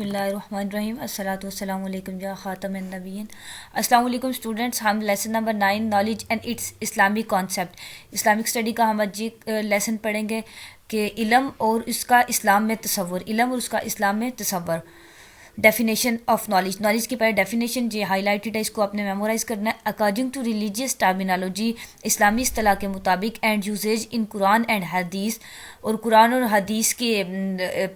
بسم اللہ الرحمن الرحیم الصلاۃ والسلام علیکم یا خاتم النبیین. السلام علیکم اسٹوڈنٹس. ہم lesson number 9 knowledge and its Islamic concept Islamic study کا ہم آج لیسن پڑھیں گے کہ علم اور اس کا اسلام میں تصور. علم اور اس کا اسلام میں تصور. Definition of knowledge. نالج کی پہلے ڈیفینیشن یہ ہائی لائٹڈ ہے, اس کو آپ نے میمورائز کرنا ہے. اکارڈنگ ٹو ریلیجیس ٹرمینالوجی, اسلامی اصطلاح کے مطابق, and usage in Quran and حدیث, اور قرآن اور حدیث کے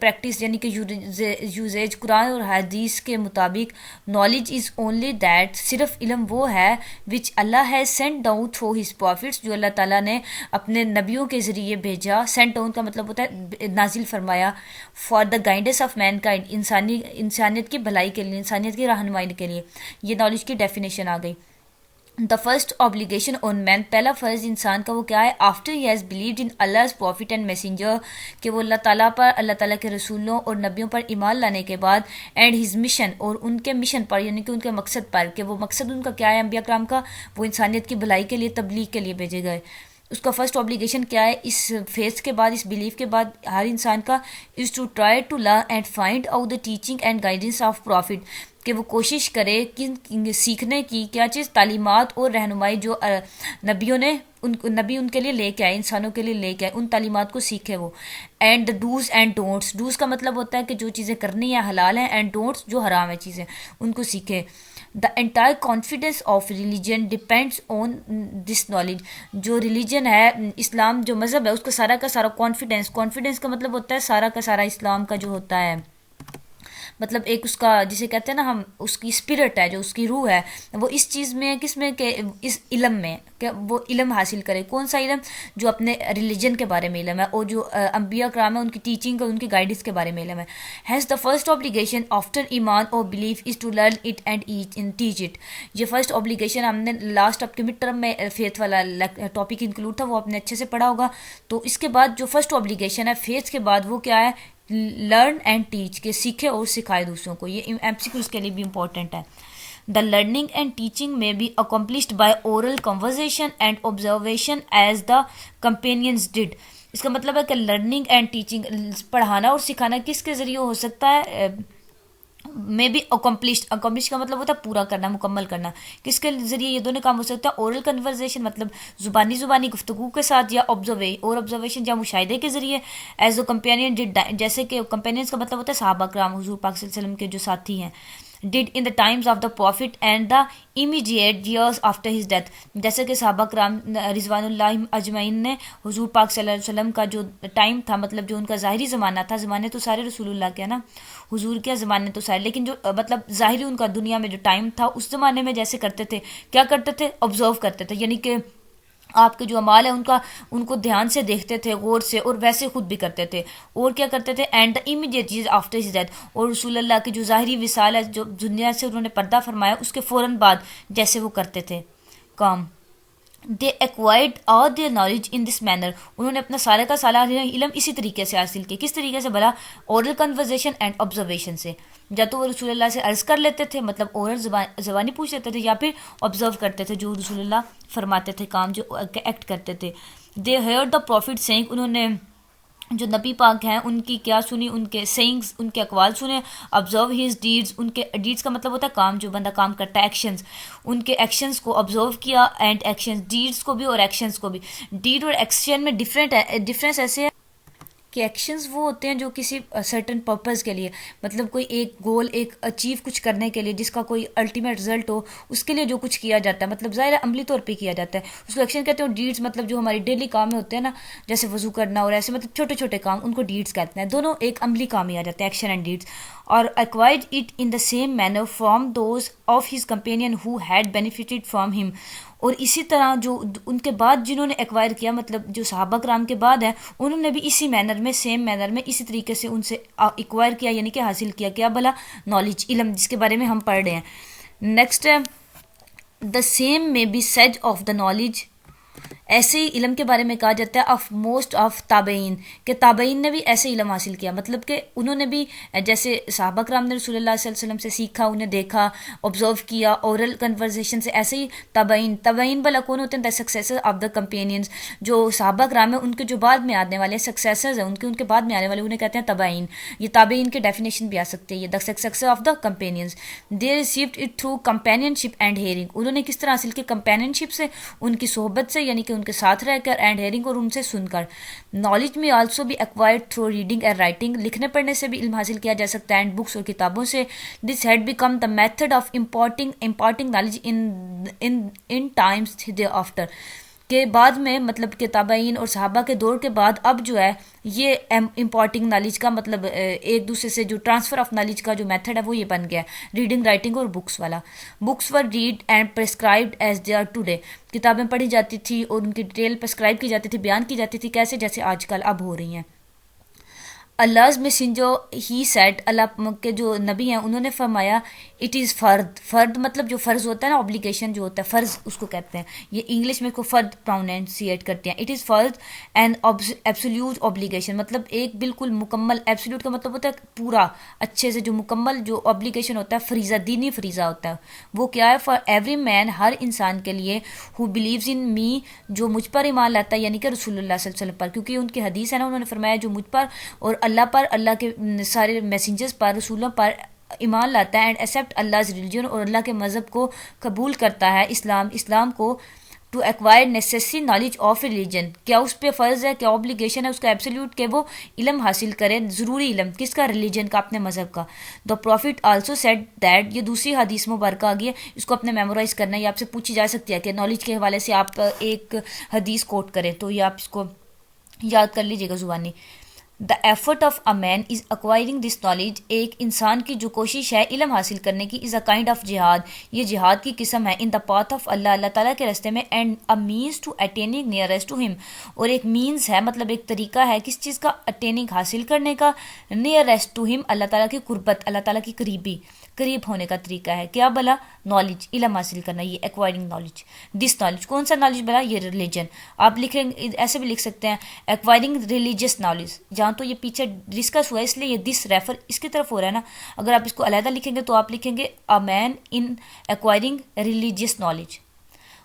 پریکٹس یعنی کہ یوزیج قرآن اور حدیث کے مطابق, نالج از اونلی دیٹ, صرف علم وہ ہے, which Allah has send down through his prophets, جو اللہ تعالیٰ نے اپنے نبیوں کے ذریعے بھیجا. سینڈ ڈاؤن کا مطلب ہوتا ہے نازل فرمایا. For the guidance of mankind, انسانیت کی بھلائی کے لیے, انسانیت کی رہنمائی کے لیے. یہ نالج کی ڈیفینیشن آ گئی. دا فرسٹ obligation آن مین, پہلا فرض انسان کا وہ کیا ہے؟ After he has believed in Allah's prophet and messenger, کہ وہ اللہ تعالیٰ پر, اللہ تعالیٰ کے رسولوں اور نبیوں پر ایمان لانے کے بعد, اینڈ ہز مشن, اور ان کے مشن پر یعنی کہ ان کے مقصد پر, کہ وہ مقصد ان کا کیا ہے انبیاء کرام کا, وہ انسانیت کی بھلائی کے لیے, تبلیغ کے لیے بھیجے گئے. اس کا فرسٹ obligation کیا ہے اس فیتھ کے بعد, اس بلیف کے بعد ہر انسان کا, is to try to learn and find out the teaching and guidance of prophet, کہ وہ کوشش کرے کہ سیکھنے کی کیا چیز, تعلیمات اور رہنمائی جو نبیوں نے نبی ان کے لیے لے کے آئے, انسانوں کے لیے لے کے آئے, ان تعلیمات کو سیکھے وہ. And the dos and don'ts, dos کا مطلب ہوتا ہے کہ جو چیزیں کرنی ہیں حلال ہیں, اینڈ ڈونٹس جو حرام ہیں چیزیں, ان کو سیکھے. The entire confidence of religion depends on this knowledge, جو ریلیجن ہے اسلام جو مذہب ہے اس کا سارا کانفیڈنس کا مطلب ہوتا ہے سارا کا سارا اسلام کا جو ہوتا ہے, مطلب ایک اس کا جسے کہتے ہیں نا ہم, اس کی اسپرٹ ہے, جو اس کی روح ہے, وہ اس چیز میں, کس میں, کہ اس علم میں, کہ وہ علم حاصل کرے. کون سا علم؟ جو اپنے ریلیجن کے بارے میں علم ہے, اور جو انبیاء کرام ہے ان کی ٹیچنگ اور ان کی گائیڈنس کے بارے میں علم ہے. Hence the first obligation after ایمان اور belief is to learn it and teach it. یہ فرسٹ obligation ہم نے لاسٹ آپ کے مڈ ٹرم میں فیتھ والا ٹاپک انکلوڈ تھا, وہ آپ نے اچھے سے پڑھا ہوگا. تو اس کے بعد جو فرسٹ obligation ہے فیتھ کے بعد, وہ کیا ہے؟ لرن اینڈ ٹیچ, کے سیکھے اور سکھائے دوسروں کو. یہ ایم سی کیو کے لیے بھی امپورٹنٹ ہے. The learning and teaching may be accomplished by oral conversation and observation as the companions did. اس کا مطلب ہے کہ لرننگ اینڈ ٹیچنگ, پڑھانا اور سکھانا کس کے ذریعے ہو سکتا ہے؟ میں بھی اکمپلش کا مطلب ہوتا ہے پورا کرنا, مکمل کرنا. کس کے ذریعے یہ دونوں کام ہو سکتا ہے؟ اورل کنورزیشن مطلب زبانی گفتگو کے ساتھ, یا آبزرویشن یا مشاہدے کے ذریعے. ایز اے کمپینین, جیسے کہ کمپینینس کا مطلب ہوتا ہے صحابہ کرام, حضور پاک صلی اللہ علیہ وسلم کے جو ساتھی ہیں. Did in the times of the prophet and the immediate years after his death, جیسے کہ صحابہ کرام رضوان اللہ اجمعین نے حضور پاک صلی اللہ علیہ وسلم کا جو ٹائم تھا, مطلب جو ان کا ظاہری زمانہ تھا, زمانے تو سارے رسول اللہ کے نا, حضور کے زمانے تو سارے, لیکن جو مطلب ظاہری ان کا دنیا میں جو ٹائم تھا, اس زمانے میں جیسے کرتے تھے, کیا کرتے تھے؟ آبزرو کرتے تھے, یعنی کہ آپ کے جو اعمال ہیں ان کو دھیان سے دیکھتے تھے, غور سے, اور ویسے خود بھی کرتے تھے. اور کیا کرتے تھے؟ اینڈ دا امیڈیٹ چیز آفٹر ہز ڈیتھ, اور رسول اللہ کی جو ظاہری وصال ہے, جو دنیا سے انہوں نے پردہ فرمایا, اس کے فوراً بعد جیسے وہ کرتے تھے کام. They acquired all their knowledge in this manner, انہوں نے اپنا سارے کا سارا علم اسی طریقے سے حاصل کیا. کس طریقے سے بھلا؟ اورل کنورزیشن اینڈ آبزرویشن سے. یا تو وہ رسول اللہ سے عرض کر لیتے تھے, مطلب اورل زبانی پوچھ لیتے تھے, یا پھر آبزرو کرتے تھے جو رسول اللہ فرماتے تھے, کام جو ایکٹ کرتے تھے. دے ہیئرڈ دا پروفٹ سینگ, انہوں نے جو نبی پاک ہیں ان کی کیا سنی, ان کے سینگز, ان کے اقوال سنے. آبزرو ہز ڈیڈز, ان کے ڈیڈز کا مطلب ہوتا ہے کام, جو بندہ کام کرتا ہے, ایکشنز, ان کے ایکشنز کو آبزرو کیا. اینڈ ایکشنز, ڈیڈز کو بھی اور ایکشنز کو بھی. ڈیڈ اور ایکشن میں ڈفرینس ایسے ہے کہ ایکشنز وہ ہوتے ہیں جو کسی سرٹن پرپز کے لیے, مطلب کوئی ایک گول, ایک اچیو کچھ کرنے کے لیے, جس کا کوئی الٹیمیٹ رزلٹ ہو, اس کے لیے جو کچھ کیا جاتا ہے, مطلب ظاہر عملی طور پہ کیا جاتا ہے, اس کو ایکشن کہتے ہیں. اور ڈیڈز مطلب جو ہماری ڈیلی کام میں ہوتے ہیں نا, جیسے وضو کرنا اور ایسے, مطلب چھوٹے چھوٹے کام, ان کو ڈیڈز کہتے ہیں. دونوں ایک عملی کام ہی آ جاتے ہیں, ایکشن اینڈ ڈیڈز. اور acquired it in the same manner from those of his companion who had benefited from ہم, اور اسی طرح جو ان کے بعد جنہوں نے ایکوائر کیا, مطلب جو صحابہ کرام کے بعد ہیں, انہوں نے بھی اسی مینر میں, سیم مینر میں, اسی طریقے سے ان سے ایکوائر کیا, یعنی کہ حاصل کیا. کیا بلا؟ نالج, علم, جس کے بارے میں ہم پڑھ رہے ہیں. نیکسٹ ہے دا سیم میں be said of the knowledge ایسے ہی علم کے بارے میں کہا جاتا ہے آف موسٹ آف تابعین، کہ تابعین نے بھی ایسے علم حاصل کیا، مطلب کہ انہوں نے بھی جیسے صحابہ کرام نے رسول اللہ صلی اللہ علیہ وسلم سے سیکھا، انہیں دیکھا، آبزرو کیا اورل کنورزیشن سے، ایسے ہی تابعین بلا کون ہوتے ہیں؟ دا سکسیسر آف دا کمپینینز، جو صحابہ کرام ہیں ان کے جو بعد میں آنے والے سکسیسرز ہیں، ان کے بعد میں آنے والے انہیں کہتے ہیں تابعین. یہ تابعین کے ڈیفینیشن بھی آ سکتے ہیں، یہ دا successor of the companions. They received it through companion ship and hearing, انہوں نے کس طرح حاصل کیا؟ کمپینین شپ سے، ان کی صحبت سے، یعنی کہ ان کے ساتھ رہ کر، اینڈ ہیئرنگ اور ان سے سن کر. نالج میں آلسو بھی acquired through reading and writing, لکھنے پڑھنے سے بھی علم حاصل کیا جا سکتا ہے، اینڈ بکس اور کتابوں سے. This had become the method of imparting knowledge in times thereafter, کے بعد میں مطلب کہ تابعین اور صحابہ کے دور کے بعد اب جو ہے یہ امپارٹنگ نالج کا مطلب ایک دوسرے سے جو ٹرانسفر آف نالج کا جو میتھڈ ہے وہ یہ بن گیا ہے، ریڈنگ رائٹنگ اور بکس والا. Books were read and prescribed as they are today, کتابیں پڑھی جاتی تھی اور ان کی ڈیٹیل پرسکرائب کی جاتی تھی، بیان کی جاتی تھی، کیسے؟ جیسے آج کل اب ہو رہی ہیں. Allah's messenger he said، اللہ کے جو نبی ہیں انہوں نے فرمایا اٹ از فرد مطلب جو فرض ہوتا ہے نا، obligation جو ہوتا ہے، فرض اس کو کہتے ہیں، یہ انگلش میں اس کو فرد پروننسیٹ کرتے ہیں. اٹ از فرض اینڈ ایبسلیوٹ obligation، مطلب ایک بالکل مکمل، ایبسلیوٹ کا مطلب ہوتا ہے پورا اچھے سے، جو مکمل جو obligation ہوتا ہے، فریضہ، دینی فریضہ ہوتا ہے. وہ کیا ہے؟ فار ایوری مین، ہر انسان کے لیے، who believes in me، جو مجھ پر ایمان لاتا ہے، یعنی کہ رسول اللہ صلی اللہ علیہ وسلم پر، کیونکہ ان کی حدیث ہے نا، انہوں نے فرمایا جو مجھ پر اور اللہ پر، اللہ کے سارے میسنجرز پر، رسولوں پر ایمان لاتا ہے، اینڈ ایکسیپٹ اللہز ریلیجن، اور اللہ کے مذہب کو قبول کرتا ہے، اسلام کو، to acquire necessary knowledge of religion, کیا اس پہ فرض ہے، کیا اوبلیگیشن ہے اس کا ایبسلیوٹ کہ وہ علم حاصل کرے، ضروری علم کس کا؟ ریلیجن کا، اپنے مذہب کا. دا پروفٹ آلسو سیڈ دیٹ، یہ دوسری حدیث مبارکہ آ گئی ہے، اس کو اپنے میمورائز کرنا ہے، یہ آپ سے پوچھی جا سکتی ہے کہ نالج کے حوالے سے آپ ایک حدیث کوٹ کریں، تو یہ آپ اس کو یاد کر لیجیے گا زبانی. The effort of a man is acquiring this knowledge, ایک انسان کی جو کوشش ہے علم حاصل کرنے کی، از اے کائنڈ آف جہاد، یہ جہاد کی قسم ہے، ان دا پاتھ آف اللہ، اللہ تعالیٰ کے راستے میں، and a means to attaining nearest to ہم، اور ایک مینس ہے مطلب ایک طریقہ ہے کس چیز کا؟ اٹیننگ حاصل کرنے کا، نیئرسٹ ٹو ہم، اللہ تعالیٰ کی قربت، اللہ تعالیٰ کی قریب ہونے کا طریقہ ہے کیا بلا؟ نالج، علم حاصل کرنا، یہ ایکوائرنگ نالج. دس نالج، کون سا نالج بلا؟ یہ ریلیجن. آپ لکھیں ایسے بھی لکھ سکتے ہیں ایکوائرنگ ریلیجیس نالج، جہاں تو یہ پیچھے ڈسکس ہوا ہے اس لیے یہ دس ریفر اس کی طرف ہو رہا ہے نا. اگر آپ اس کو علیحدہ لکھیں گے تو آپ لکھیں گے a main in acquiring religious knowledge.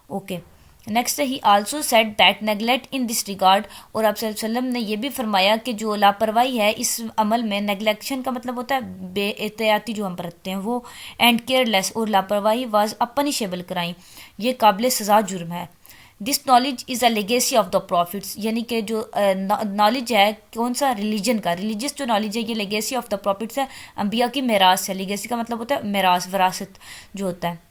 Okay, next he also said that neglect in this regard, اور آپ صلی اللہ علیہ وسلم نے یہ بھی فرمایا کہ جو لاپرواہی ہے اس عمل میں، نیگلیکشن کا مطلب ہوتا ہے بے احتیاطی جو ہم برتتے ہیں وہ، اینڈ کیئر لیس، اور لاپرواہی واز پنشیبل کرائم، یہ قابل سزا جرم ہے. This knowledge is a legacy of the prophets, یعنی کہ جو نالج ہے کون سا؟ ریلیجن کا، ریلیجس جو نالج ہے یہ لیگیسی آف دا پروفٹس ہے، انبیاء کی میراث ہے. لیگیسی کا مطلب ہوتا ہے میراث، وراثت جو ہوتا ہے.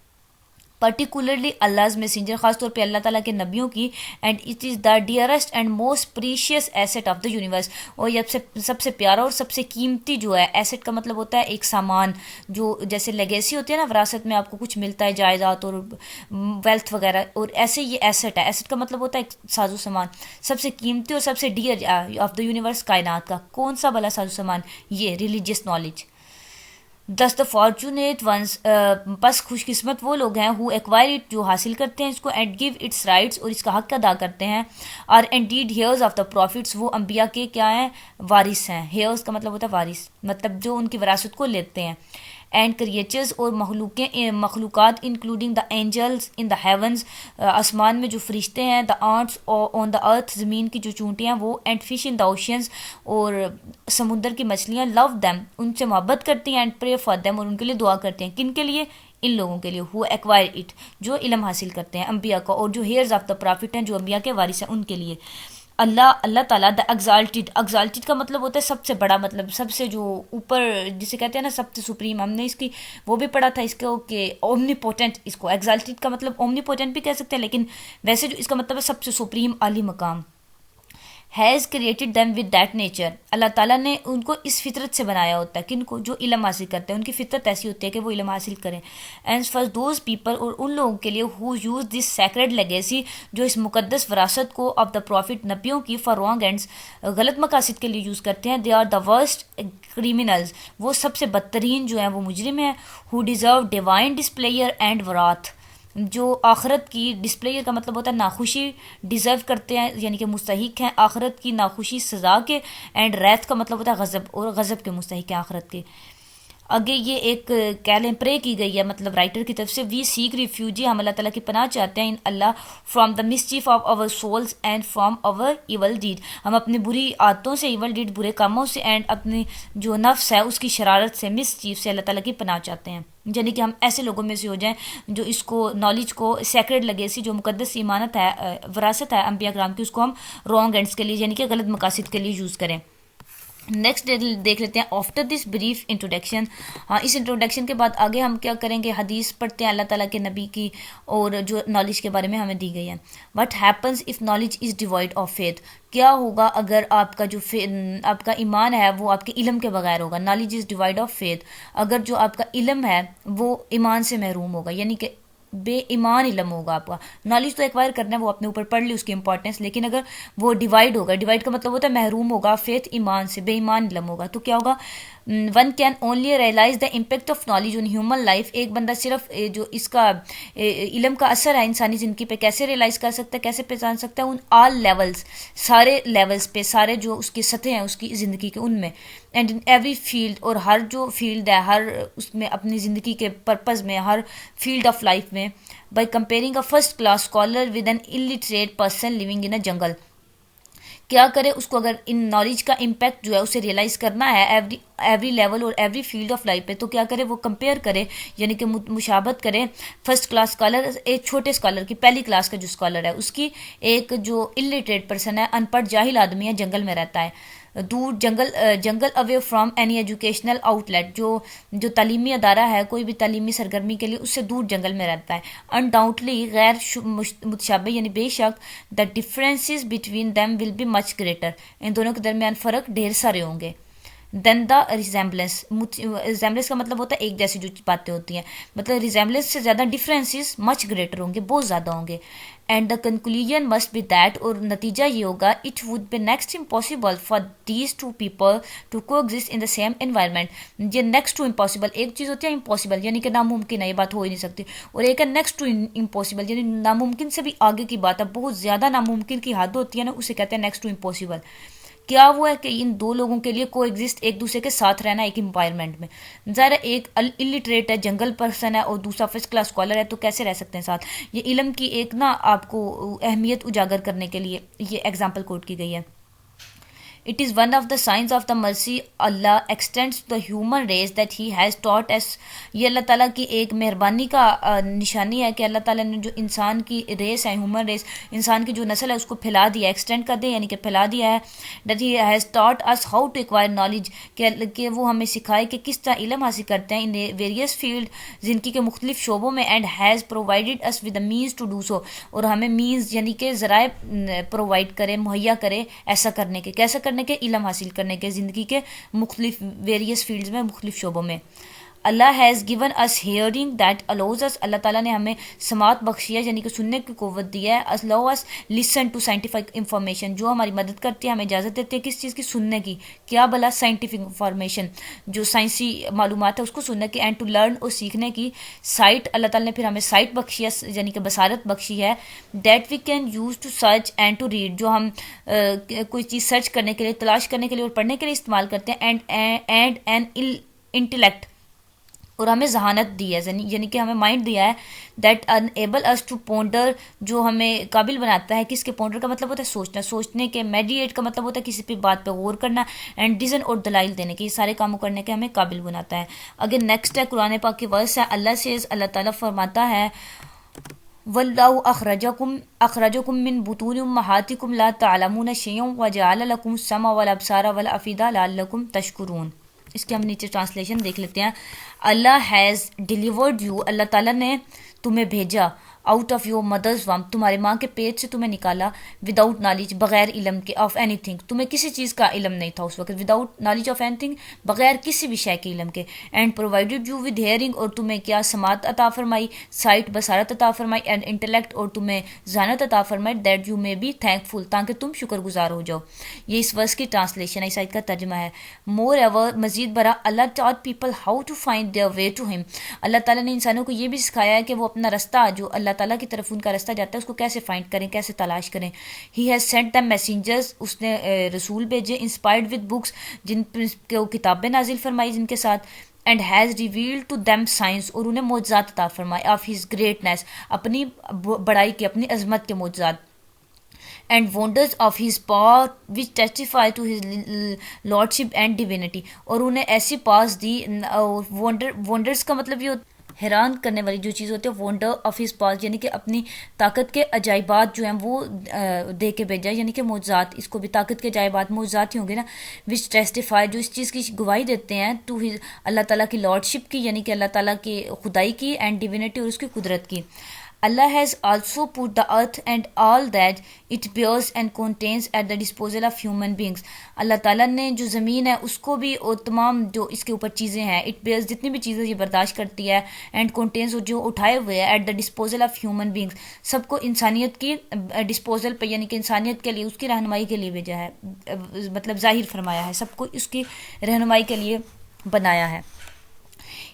پرٹیکولرلی اللہز میسنجر، خاص طور پہ اللہ تعالیٰ کے نبیوں کی، and it is the dearest and most precious asset of the universe, اور یہ سب سے پیارا اور سب سے قیمتی جو ہے، ایسٹ کا مطلب ہوتا ہے ایک سامان، جو جیسے لیگیسی ہوتی ہے نا، وراثت میں آپ کو کچھ ملتا ہے، جائیداد اور ویلتھ وغیرہ، اور ایسے یہ ایسٹ ہے، ایسٹ کا مطلب ہوتا ہے ایک ساز و سامان، سب سے قیمتی اور سب سے ڈیئر آف دا یونیورس، کائنات کا. کون سا بلا ساز و سامان؟ یہ ریلیجیس نالج. دس دا فارچونیٹ ونس، بس خوش قسمت وہ لوگ ہیں، ہو ایکوائر اٹ، جو حاصل کرتے ہیں اس کو، اینڈ گیو اٹس رائٹس، اور اس کا حق ادا کرتے ہیں، اور indeed heirs of the prophets, وہ انبیاء کے کیا ہیں؟ وارث ہیں. ہیئرز کا مطلب ہوتا ہے وارث، مطلب جو ان کی وراثت کو لیتے ہیں. اینڈ کریچرز، اور مخلوقات، including the angels in the heavens, آسمان میں جو فرشتے ہیں، دا آنٹس آن دا ارتھ، زمین کی جو چونٹیاں وہ، اینڈ فش ان دا اوشینز، اور سمندر کی مچھلیاں، لو دیم، ان سے محبت کرتی ہیں، اینڈ پرے فار دیم، اور ان کے لیے دعا کرتے ہیں. کن کے لیے؟ ان لوگوں کے لیے، ہو ایکوائر اٹ، جو علم حاصل کرتے ہیں انبیاء کا، اور جو ہیئرز آف دا پرافٹ ہیں، جو انبیاء کے وارث ہیں، ان کے لیے. اللہ تعالیٰ دا ایگزالٹیڈ کا مطلب ہوتا ہے سب سے بڑا، مطلب سب سے جو اوپر، جسے کہتے ہیں نا سب سے سپریم. ہم نے اس کی وہ بھی پڑھا تھا اس کو کہ اومنی پوٹنٹ، اس کو ایگزالٹیڈ کا مطلب اومنی پوٹنٹ بھی کہہ سکتے ہیں، لیکن ویسے جو اس کا مطلب ہے سب سے سپریم، عالی مقام. Has created them with that nature, اللہ تعالیٰ نے ان کو اس فطرت سے بنایا ہوتا ہے. کن کو؟ جو علم حاصل کرتے ہیں، ان کی فطرت ایسی ہوتی ہے کہ وہ علم حاصل کریں. اینڈ فار دوز پیپل، اور ان لوگوں کے لیے، ہو یوز دس سیکرڈ لیگیسی، جو اس مقدس وراثت کو، آف دا پروفٹ، نبیوں کی، فار رانگ اینڈس، غلط مقاصد کے لیے یوز کرتے ہیں. They are the worst criminals, وہ سب سے بدترین جو ہیں وہ مجرم ہیں. Who deserve divine displeasure and wrath, جو آخرت کی ڈسپلے کا مطلب ہوتا ہے ناخوشی ڈیزرو کرتے ہیں یعنی کہ مستحق ہیں آخرت کی ناخوشی سزا کے، اینڈ ریت کا مطلب ہوتا ہے غضب، اور غضب کے مستحق ہیں آخرت کے. آگے یہ ایک کہہ لیں پرے کی گئی ہے مطلب رائٹر کی طرف سے، وی سیک ریفیوجی، ہم اللہ تعالیٰ کی پناہ چاہتے ہیں in Allah from the mischief of our souls and from our evil deed, ہم اپنی بری عادتوں سے، ایول ڈیڈ برے کاموں سے، اینڈ اپنی جو نفس ہے اس کی شرارت سے، مسچیف سے اللہ تعالیٰ کی پناہ چاہتے ہیں. یعنی کہ ہم ایسے لوگوں میں سے ہو جائیں جو اس کو نالج کو سیکرڈ لیگیسی جو مقدس امانت ہے وراثت ہے انبیاء کرام کی، اس کو ہم رانگ اینڈس کے لیے یعنی کہ غلط مقاصد کے لیے یوز کریں. نیکسٹ دیکھ لیتے ہیں آفٹر دس بریف انٹروڈکشن. ہاں اس انٹروڈکشن کے بعد آگے ہم کیا کریں گے، حدیث پڑھتے ہیں اللہ تعالیٰ کے نبی کی اور جو نالج کے بارے میں ہمیں دی گئی ہے. What happens if knowledge is divide of faith, کیا ہوگا اگر آپ کا جو آپ کا ایمان ہے وہ آپ کے علم کے بغیر ہوگا. Knowledge is divide of faith, اگر جو آپ کا علم ہے وہ ایمان سے محروم ہوگا یعنی کہ بے ایمان علم ہوگا آپ کا. نالج تو ایکوائر کرنا ہے، وہ اپنے اوپر پڑھ لی اس کی امپورٹنس، لیکن اگر وہ ڈیوائڈ ہوگا، ڈیوائڈ کا مطلب ہوتا ہے محروم ہوگا فیتھ ایمان سے، بے ایمان علم ہوگا، تو کیا ہوگا. One can only realise the impact of knowledge on human life, ایک بندہ صرف جو اس کا علم کا اثر ہے انسانی زندگی پہ کیسے ریئلائز کر سکتا ہے، کیسے پہچان سکتا ہے، ان آل لیولز، سارے لیولز پہ، سارے جو اس کی سطح ہیں اس کی زندگی کے ان میں، اینڈ ان ایوری فیلڈ، اور ہر جو فیلڈ ہے ہر اس میں اپنی زندگی کے پرپز میں، ہر فیلڈ آف لائف میں. By comparing a first class scholar with an illiterate person living in a jungle, کیا کرے اس کو اگر ان نالج کا امپیکٹ جو ہے اسے ریئلائز کرنا ہے ایوری لیول اور ایوری فیلڈ آف لائف پہ، تو کیا کرے وہ کمپیئر کرے یعنی کہ مشابہت کرے فرسٹ کلاس اسکالر، ایک چھوٹے اسکالر کی، پہلی کلاس کا جو اسکالر ہے اس کی، ایک جو الٹریٹ پرسن ہے، ان پڑھ جاہل آدمی ہے، جنگل میں رہتا ہے، دور جنگل away from any educational outlet, جو تعلیمی ادارہ ہے کوئی بھی تعلیمی سرگرمی کے لیے اس سے دور جنگل میں رہتا ہے. انڈاؤٹلی غیر متشابہ یعنی بے شک، the differences between them will be much greater, ان دونوں کے درمیان فرق ڈھیر سارے ہوں گے. دین دا ریزیمبلنس، ریزیمبلنس کا مطلب ہوتا ہے ایک جیسی جو باتیں ہوتی ہیں، مطلب ریزیمبلنس سے زیادہ ڈفرینسز مچ گریٹر ہوں گے، بہت زیادہ ہوں گے. And the conclusion must be that, اور نتیجہ یہ ہوگا، it would be next impossible for these two people to coexist in the same environment. یہ نیکسٹ ٹو امپاسبل، ایک چیز ہوتی ہے امپاسبل یعنی کہ ناممکن ہے، یہ بات ہو ہی نہیں سکتی، اور ایک ہے نیکسٹ ٹو امپاسبل یعنی ناممکن سے بھی آگے کی بات ہے، بہت زیادہ ناممکن کی حد ہوتی ہے نا، اسے کہتے ہیں نیکسٹ ٹو امپاسبل. کیا وہ ہے کہ ان دو لوگوں کے لیے کو ایگزسٹ، ایک دوسرے کے ساتھ رہنا ایک انوائرمنٹ میں. ظاہر ایک الٹریٹ ہے، جنگل پرسن ہے، اور دوسرا فرسٹ کلاس اسکالر ہے، تو کیسے رہ سکتے ہیں ساتھ. یہ علم کی ایک نا آپ کو اہمیت اجاگر کرنے کے لیے یہ ایگزامپل کوٹ کی گئی ہے. It is one of the signs of the mercy Allah extends to the human race that He has taught us. یہ اللہ تعالیٰ کی ایک مہربانی کا نشانی ہے کہ اللہ تعالیٰ نے جو انسان کی ریس ہے، ہیومن ریس، انسان کی جو نسل ہے اس کو پھیلا دیا، ایکسٹینڈ کر دیا یعنی کہ پھیلا دیا ہے. that He has taught us how to acquire knowledge، کہ وہ ہمیں سکھائے کہ کس طرح علم حاصل کرتے ہیں، in various field، زندگی کے مختلف شعبوں میں. and has provided us with the means to do so، اور ہمیں مینز یعنی کہ ذرائع پرووائڈ کرے، مہیا کرے ایسا کرنے کے، کیسا کرنے کے، علم حاصل کرنے کے، زندگی کے مختلف ویریس فیلڈز میں، مختلف شعبوں میں. Allah has given us hearing that allows us, Allah تعالیٰ نے ہمیں سماعت بخشی ہے یعنی کہ سننے کی قوت دی ہے. الاؤ اس لسن ٹو سائنٹیفک انفارمیشن، جو ہماری مدد کرتی ہے، ہمیں اجازت دیتی ہے کس چیز کی، سننے کی. کیا بلا، سائنٹیفک انفارمیشن، جو سائنسی معلومات ہے اس کو سننے کی. اینڈ ٹو لرن، اور سیکھنے کی. سائٹ، اللہ تعالیٰ نے پھر ہمیں سائٹ بخشی ہے یعنی کہ بصارت بخشی ہے. That we can use to search and to read, جو ہم کوئی چیز سرچ کرنے کے لیے، تلاش کرنے کے لیے اور پڑھنے کے لیے استعمال کرتے ہیں. اینڈ این انٹلیکٹ، اور ہمیں ذہانت دی ہے یعنی کہ ہمیں مائنڈ دیا ہے. That enable us to ponder, جو ہمیں قابل بناتا ہے، کس کے پونڈر کا مطلب ہوتا ہے سوچنا، سوچنے کے. میڈیٹ کا مطلب ہوتا ہے کسی بھی بات پہ غور کرنا. اینڈ ڈیزن، اور دلائل دینے کے، یہ سارے کاموں کرنے کے ہمیں قابل بناتا ہے. اگر نیکسٹ ہے قرآن پاک کی ورس ہے، اللہ سے اللہ تعالیٰ فرماتا ہے وَاللَّهُ أَخْرَجَكُم مِّن بُطُونِ أُمَّهَاتِكُمْ لَا تَعْلَمُونَ شَيْئًا وَجَعَلَ لَكُمُ السَّمْعَ وَالْأَبْصَارَ وَالْأَفْئِدَةَ لَعَلَّكُمْ تَشْكُرُونَ. اس کے ہم نیچے ٹرانسلیشن دیکھ لیتے ہیں. اللہ ہیز ڈیلیورڈ یو، اللہ تعالیٰ نے تمہیں بھیجا. آؤٹ آف یور مدرز وم، تمہارے ماں کے پیٹ سے تمہیں نکالا، وداؤٹ نالج، بغیر علم کے، آف اینی تھنگ، تمہیں کسی چیز کا علم نہیں تھا اس وقت، without knowledge of any thing, بغیر کسی بھی شے کے علم کے، and provided you with hearing, اور تمہیں کیا سماعت عطا فرمائی، سائٹ بصارت عطا فرمائی، اینڈ انٹلیکٹ، اور تمہیں ذہانت عطا فرمائی، that you may be thankful, تاکہ تم شکر گزار ہو جاؤ. یہ اس ورس کی ٹرانسلیشن ہے، اس آیت کا ترجمہ ہے. مور ایور، مزید برآں، Allah taught people how to find their way to him, Allah تعالیٰ نے انسانوں کو یہ بھی سکھایا ہے کہ وہ اپنا رستہ، جو اللہ تعالیٰ کی طرف ان کا رستہ جاتا ہے، اس کو کیسے فائنڈ کریں، کیسے تلاش کریں. He has sent them messengers, اس نے رسول بھیجے، انسپائرڈ ود بکس، جن کو کتابیں نازل فرمائی جن کے ساتھ، and has revealed to them science, اور انہیں معجزات عطا فرمائے، آف ہز گریٹنیس، اپنی بڑائی کے، اپنی عظمت کے معجزات، and wonders of his power which testify to his lordship and divinity، اور انہیں ایسی پاس دی. wonders کا مطلب یہ ہوتا ہے حیران کرنے والی جو چیز ہوتی ہے، wonder of his past، یعنی کہ اپنی طاقت کے عجائبات جو ہیں وہ دے کے بھیجا، یعنی کہ معجزات، اس کو بھی طاقت کے عجائبات معجزات ہی ہوں گے نا. which testify، جو اس چیز کی گواہی دیتے ہیں، to his، اللہ تعالیٰ کی lordship کی، یعنی کہ اللہ تعالیٰ کی خدائی کی، and divinity، اور اس کی قدرت کی. Allah has also put the earth and all that it bears and contains at the disposal of human beings. اللہ تعالیٰ نے جو زمین ہے اس کو بھی، اور تمام جو اس کے اوپر چیزیں ہیں، it bears، جتنی بھی چیزیں یہ برداشت کرتی ہے، and contains، اور جو اٹھائے ہوئے ہیں، at the disposal of human beings، سب کو انسانیت کی ڈسپوزل پہ، یعنی کہ انسانیت کے لیے، اس کی رہنمائی کے لیے بھیجا ہے، مطلب ظاہر فرمایا ہے، سب کو اس کی رہنمائی کے لیے بنایا ہے.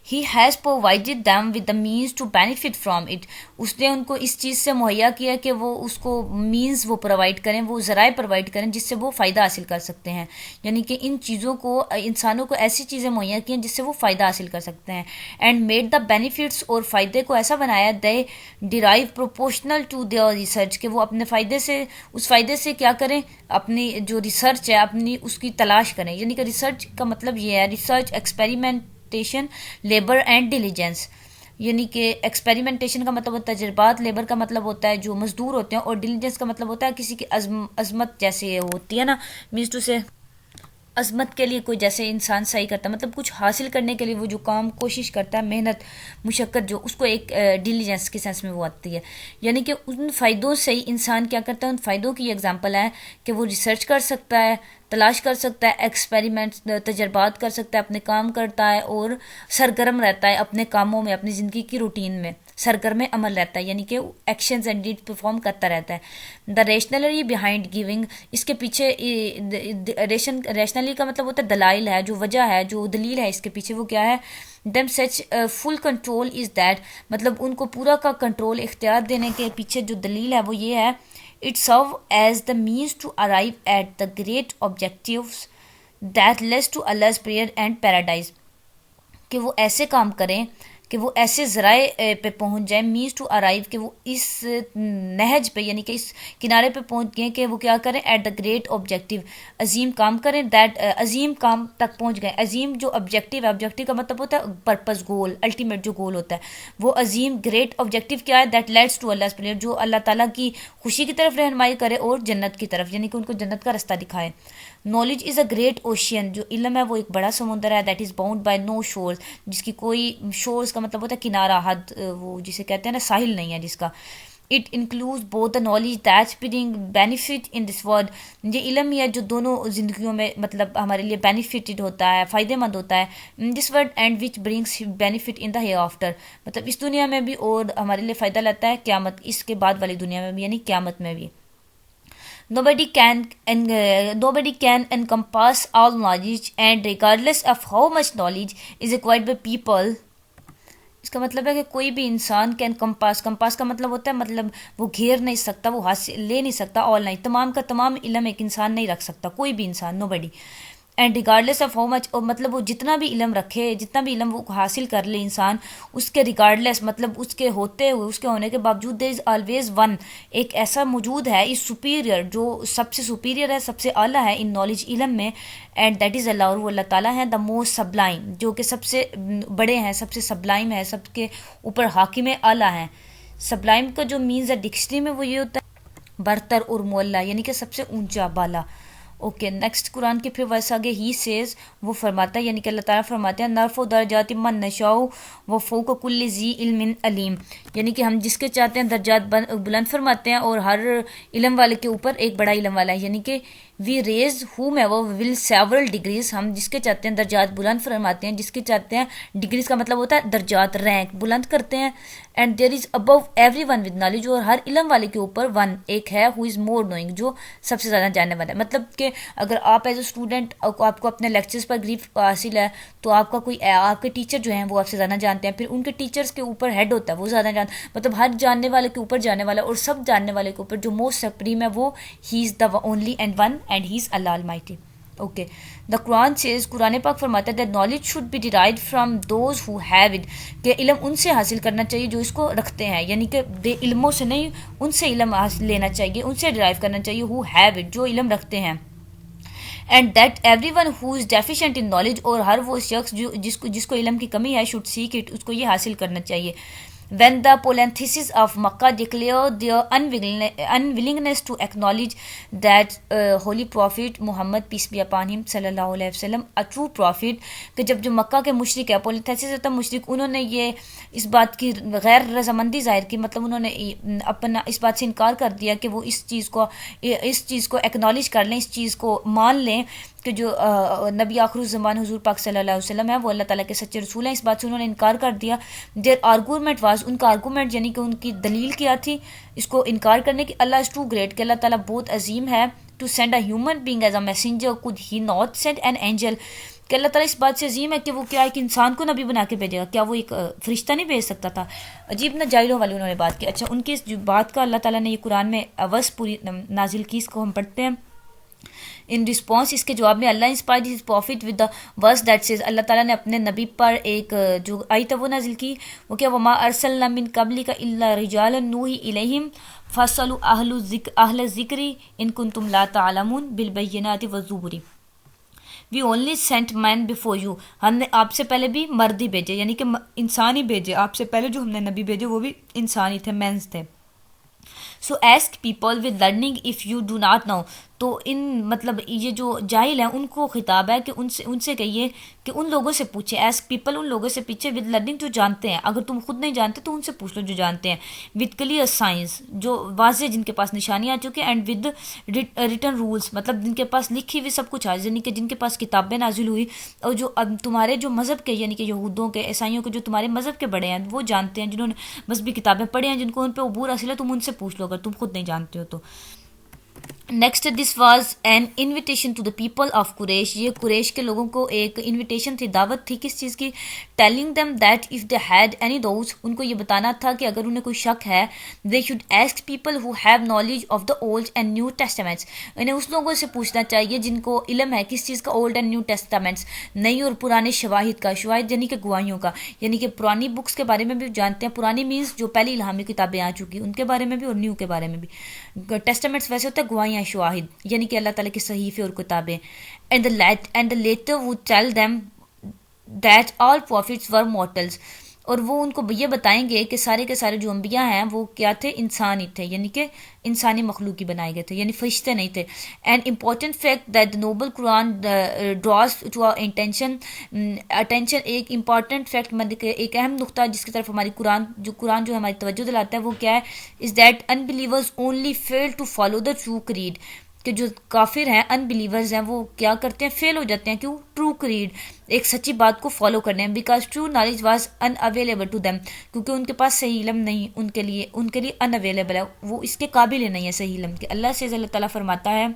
He has provided them with the means to benefit from it، اس نے ان کو اس چیز سے مہیا کیا کہ وہ اس کو مینز وہ پرووائڈ کریں، وہ ذرائع پرووائڈ کریں جس سے وہ فائدہ حاصل کر سکتے ہیں، یعنی کہ ان چیزوں کو، انسانوں کو ایسی چیزیں مہیا کی ہیں جس سے وہ فائدہ حاصل کر سکتے ہیں. اینڈ میڈ دا بینیفٹس، اور فائدے کو ایسا بنایا، they derive proportional to their research, کہ وہ اپنے فائدے سے، اس فائدے سے کیا کریں، اپنی جو ریسرچ ہے اپنی اس کی تلاش کریں. یعنی کہ ریسرچ کا مطلب یہ ہے، research, experimentation, labour and diligence, یعنی کہ ایکسپیریمنٹیشن کا مطلب ہوتا ہے تجربات، لیبر کا مطلب ہوتا ہے جو مزدور ہوتے ہیں، اور ڈیلیجنس کا مطلب ہوتا ہے کسی کی عظمت جیسے ہوتی ہے نا، مینس ٹو سے عظمت کے لیے کوئی جیسے انسان صحیح کرتا ہے، مطلب کچھ حاصل کرنے کے لیے وہ جو کام کوشش کرتا ہے، محنت مشقت، جو اس کو ایک ڈیلیجنس کے سینس میں وہ آتی ہے. یعنی کہ ان فائدوں سے ہی انسان کیا کرتا ہے، ان فائدوں کی ایگزامپل ہے کہ وہ ریسرچ کر سکتا ہے، تلاش کر سکتا ہے، ایکسپیریمنٹ، تجربات کر سکتا ہے، اپنے کام کرتا ہے، اور سرگرم رہتا ہے اپنے کاموں میں، اپنی زندگی کی روٹین میں سرگرم عمل رہتا ہے، یعنی کہ ایکشنز اینڈ ڈیڈ پرفارم کرتا رہتا ہے. دا ریشنلری بیہائنڈ گیونگ، اس کے پیچھے ریشنلی کا مطلب ہوتا ہے دلائل ہے، جو وجہ ہے، جو دلیل ہے اس کے پیچھے، وہ کیا ہے. Them such full control is that, مطلب ان کو پورا کا کنٹرول، اختیار دینے کے پیچھے جو دلیل ہے وہ یہ ہے. It serve as the means to arrive at the great objectives that leads to Allah's prayer and paradise، کہ وہ ایسے کام کریں، کہ وہ ایسے ذرائع پہ پہنچ جائیں، مینس ٹو ارائیو، کہ وہ اس نہج پہ، یعنی کہ اس کنارے پہ پہنچ گئے کہ وہ کیا کریں، ایٹ دا گریٹ آبجیکٹیو، عظیم کام کریں، دیٹ عظیم کام تک پہنچ گئے. عظیم جو آبجیکٹیو ہے، آبجیکٹیو کا مطلب ہوتا ہے پرپز، گول، الٹیمیٹ جو گول ہوتا ہے وہ عظیم. گریٹ آبجیکٹیو کیا ہے، that leads to Allah pleasure, جو اللہ تعالیٰ کی خوشی کی طرف رہنمائی کرے اور جنت کی طرف، یعنی کہ ان کو جنت کا رستہ دکھائے. Knowledge is a great ocean, جو علم ہے وہ ایک بڑا سمندر ہے. That is bound by no shores, جس کی کوئی شورز کا مطلب ہوتا ہے کنارہ، حد، وہ جسے کہتے ہیں نا ساحل نہیں ہے جس کا. It include both the knowledge that bring benefit in this world, یہ علم ہی ہے جو دونوں زندگیوں میں مطلب ہمارے لیے بینیفٹڈ ہوتا ہے، فائدے مند ہوتا ہے، this world and which brings benefit in the hereafter, مطلب اس دنیا میں بھی اور ہمارے لیے فائدہ لاتا ہے قیامت، اس کے بعد والی دنیا میں بھی، یعنی قیامت میں بھی. Nobody can encompass all knowledge, and regardless of how much knowledge is acquired by people، اس کا مطلب ہے کہ کوئی بھی انسان کمپاس کا مطلب ہوتا ہے، مطلب وہ گھیر نہیں سکتا، وہ حاصل لے نہیں سکتا، آل نہیں، تمام کا تمام علم ایک انسان نہیں رکھ سکتا، کوئی بھی انسان، nobody. And regardless of how much, اور مطلب وہ جتنا بھی علم رکھے، جتنا بھی علم وہ حاصل کر لے انسان، اس کے ریگارڈلیس، مطلب اس کے ہوتے ہوئے، اس کے ہونے کے باوجود، دیر از آلویز ون، ایک ایسا موجود ہے، اس سپیریئر، جو سب سے سپیریئر ہے، سب سے اعلیٰ ہے ان نالج، علم میں، اینڈ دیٹ از اللہ، اور وہ اللہ تعالیٰ ہے. دا موسٹ سبلائم، جو کہ سب سے بڑے ہیں، سب سے سبلائم ہے، سب کے اوپر حاکم اعلیٰ ہیں. سبلائم کا جو مینز ہے ڈکشنری میں وہ یہ ہوتا ہے برتر اور معلیٰ، یعنی کہ سب سے اونچا، بالا. اوکے نیکسٹ قرآن کے پھر ورس آگے ہی سیز وہ فرماتا ہے، یعنی کہ اللہ تعالیٰ فرماتے ہیں نرفع درجات من نشاء و فوق کل ذی علم علیم، یعنی کہ ہم جس کے چاہتے ہیں درجات بلند فرماتے ہیں اور ہر علم والے کے اوپر ایک بڑا علم والا ہے، یعنی کہ وی ریز ہوم ایور ول سیورل ڈگریز، ہم جس کے چاہتے ہیں درجات بلند فرماتے ہیں، جس کے چاہتے ہیں ڈگریز کا مطلب ہوتا ہے درجات، رینک بلند کرتے ہیں. And there is above everyone with knowledge, اور ہر علم والے کے اوپر ون ایک ہے ہو از مور نوئنگ، جو سب سے زیادہ جاننے والا ہے. مطلب کہ اگر آپ ایز اے اسٹوڈنٹ آپ کو اپنے لیکچرز پر گریف حاصل ہے تو آپ کا کوئی آپ کے ٹیچر جو ہیں وہ آپ سے زیادہ جانتے ہیں، پھر ان کے ٹیچرز کے اوپر ہیڈ ہوتا ہے وہ زیادہ جانتا، مطلب ہر جاننے والے کے اوپر جاننے والا، اور سب جاننے والے کے اوپر جو موسٹ سپریم ہے وہ he is the only and one and he is Allah almighty. Okay the Quran says, Quran پاک فرماتا ہے that knowledge should be derived from those who have it، کہ علم ان سے حاصل کرنا چاہیے جو اس کو رکھتے ہیں، یعنی کہ بے علموں سے نہیں، ان سے علم لینا چاہیے، ان سے ڈرائیو کرنا چاہیے who have it، جو علم رکھتے ہیں. And that every one who is deficient in knowledge, اور ہر وہ شخص جو جس کو علم کی کمی ہے شوڈ سیک اٹ، اس کو یہ حاصل کرنا چاہیے. When the polytheists of Makkah declared their unwillingness to acknowledge that Holy Prophet Muhammad peace be upon him صلی اللہ علیہ وسلم a true prophet، کہ جو مکہ کے مشرک ہے، polytheists ہوتا مشرک، انہوں نے یہ اس بات کی غیر رضامندی ظاہر کی، مطلب انہوں نے اپنا اس بات سے انکار کر دیا کہ وہ اس چیز کو ایکنالج کر لیں، اس چیز کو مان لیں کہ جو نبی آخر الزمان حضور پاک صلی اللہ علیہ وسلم ہے وہ اللہ تعالیٰ کے سچے رسول ہیں. اس بات سے انہوں نے انکار کر دیا. دیر آرگومنٹ واز، ان کا آرگومنٹ یعنی کہ ان کی دلیل کیا تھی اس کو انکار کرنے کی، اللہ از ٹو گریٹ، کہ اللہ تعالیٰ بہت عظیم ہے، to send a human being as a messenger could he not send an angel, کہ اللہ تعالیٰ اس بات سے عظیم ہے کہ وہ کیا ایک انسان کو نبی بنا کے بھیجے گا، کیا وہ ایک فرشتہ نہیں بھیج سکتا تھا؟ عجیب نہ جاہلوں والی انہوں نے بات کی. اچھا ان کی اس بات کا اللہ تعالیٰ نے یہ قرآن میں عوض پوری نازل کی، اس کو ہم پڑھتے ہیں. ان رسپانس، اس کے جواب میں Allah inspired his prophet with the verse that says, Allah تعالیٰ نے اپنے نبی پر ایک جو آیت وہ نازل کی، وہ کیا وما ارسلنا من قبلک الا رجالا نوحی الیہم فاسألوا اہل الذکر ان کنتم لا تعلمون بالبینات والزبر. We only sent men before you, ہم نے آپ سے پہلے بھی مرد ہی بھیجے، یعنی کہ انسان ہی بھیجے، آپ سے پہلے جو ہم نے نبی بھیجے وہ بھی انسان ہی تھے، مینس تھے. So ask people with learning if you do not know, تو ان مطلب یہ جو جاہل ہیں ان کو خطاب ہے کہ ان سے کہیے کہ ان لوگوں سے پوچھیں، ایسک پیپل ان لوگوں سے پیچھے، ود لرننگ جو جانتے ہیں، اگر تم خود نہیں جانتے تو ان سے پوچھ لو جو جانتے ہیں، ود کلیئر سائنس جو واضح جن کے پاس نشانیاں آ چکی ہیں، اینڈ ود ریٹن رولس، مطلب جن کے پاس لکھی ہوئی سب کچھ یعنی کہ جن کے پاس کتابیں نازل ہوئی، اور جو اب تمہارے جو مذہب کے یعنی کہ یہودوں کے عیسائیوں کے جو تمہارے مذہب کے بڑے ہیں وہ جانتے ہیں، جنہوں نے مذہبی کتابیں پڑھی ہیں، جن کو ان پہ عبور حاصل ہے، تم ان سے پوچھ لو اگر تم خود نہیں جانتے ہو تو. Next this was an invitation to the people of Quraysh, یہ قریش کے لوگوں کو ایک انویٹیشن تھی، دعوت تھی کس چیز کی؟ Telling them that if they had any doubts, ان کو یہ بتانا تھا کہ اگر انہیں کوئی شک ہے، they should ask people who have knowledge of the old and new testaments, انہیں اس لوگوں سے پوچھنا چاہیے جن کو علم ہے کس چیز کا؟ اولڈ اینڈ نیو ٹیسٹامنٹس، نئی اور پرانے شواہد کا، شواہد یعنی کہ گواہیوں کا، یعنی کہ پرانی بکس کے بارے میں بھی جانتے ہیں، پرانی مینس جو پہلی الہامی کتابیں آ چکی ان کے بارے میں بھی اور نیو کے بارے میں بھی. ٹیسٹامنٹس ویسے ہوتا ہے گواہیاں، شواہد یعنی کہ اللہ تعالیٰ کے صحیفے اور کتابیں. And the later would tell them that all prophets were mortals، اور وہ ان کو یہ بتائیں گے کہ سارے کے سارے جو انبیاء ہیں وہ کیا تھے؟ انسان ہی تھے، یعنی کہ انسانی مخلوق ہی بنائے گئے تھے، یعنی فرشتے نہیں تھے. And important fact that the noble Quran draws to our attention، ایک امپورٹنٹ فیکٹ، ایک اہم نقطہ جس کی طرف ہماری قرآن جو ہے ہماری توجہ دلاتا ہے وہ کیا ہے؟ is that unbelievers only fail to follow the true creed، کہ جو کافر ہیں، ان بلیورز ہیں، وہ کیا کرتے ہیں؟ فیل ہو جاتے ہیں. کیوں؟ ٹرو کریڈ، ایک سچی بات کو فالو کرنے ہیں. Because true knowledge was unavailable to them, کیونکہ ان کے پاس صحیح علم نہیں، ان کے لیے ان اویلیبل ہے، وہ اس کے قابل ہی نہیں ہے صحیح علم کے. اللہ سے اللہ تعالیٰ فرماتا ہے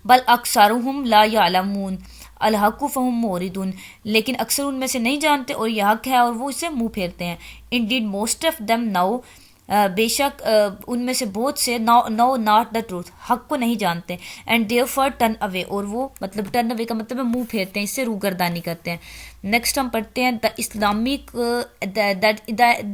بل اکثرهم لا یعلمون الحق فہم موردون، لیکن اکثر ان میں سے نہیں جانتے اور یہ حق ہے اور وہ اسے منہ پھیرتے ہیں. انڈیڈ موسٹ آف دم نو، بے شک ان میں سے بہت سے نو ناٹ دا ٹروتھ، حق کو نہیں جانتے. And there for turn away, اور وہ مطلب ٹرن اوے کا مطلب ہے منہ پھیرتے ہیں، اس سے روگردانی کرتے ہیں. نیکسٹ ہم پڑھتے ہیں the Islamic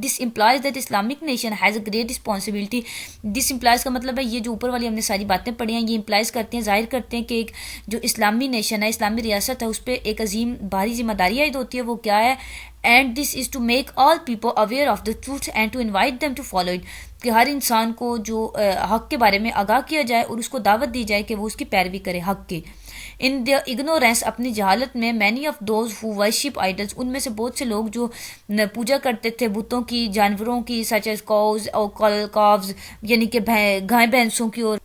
this implies that Islamic nation has a great responsibility. This implies کا مطلب ہے یہ جو اوپر والی ہم نے ساری باتیں پڑھی ہیں یہ امپلائز کرتے ہیں، ظاہر کرتے ہیں کہ ایک جو اسلامی نیشن ہے، اسلامی ریاست ہے، اس پہ ایک عظیم بھاری ذمہ داری عائد ہوتی ہے. وہ کیا ہے؟ And this is to make all people aware of the truth and to invite them to follow it, کہ ہر انسان کو جو حق کے بارے میں آگاہ کیا جائے اور اس کو دعوت دی جائے کہ وہ اس کی پیروی کرے حق کی. ان دیئر اگنورینس، اپنی جہالت میں، many of those who worship idols, ان میں سے بہت سے لوگ جو پوجا کرتے تھے بتوں کی، جانوروں کی، سچ ایز کاؤز اور کاوز یعنی کہ گائے بھینسوں کی، اور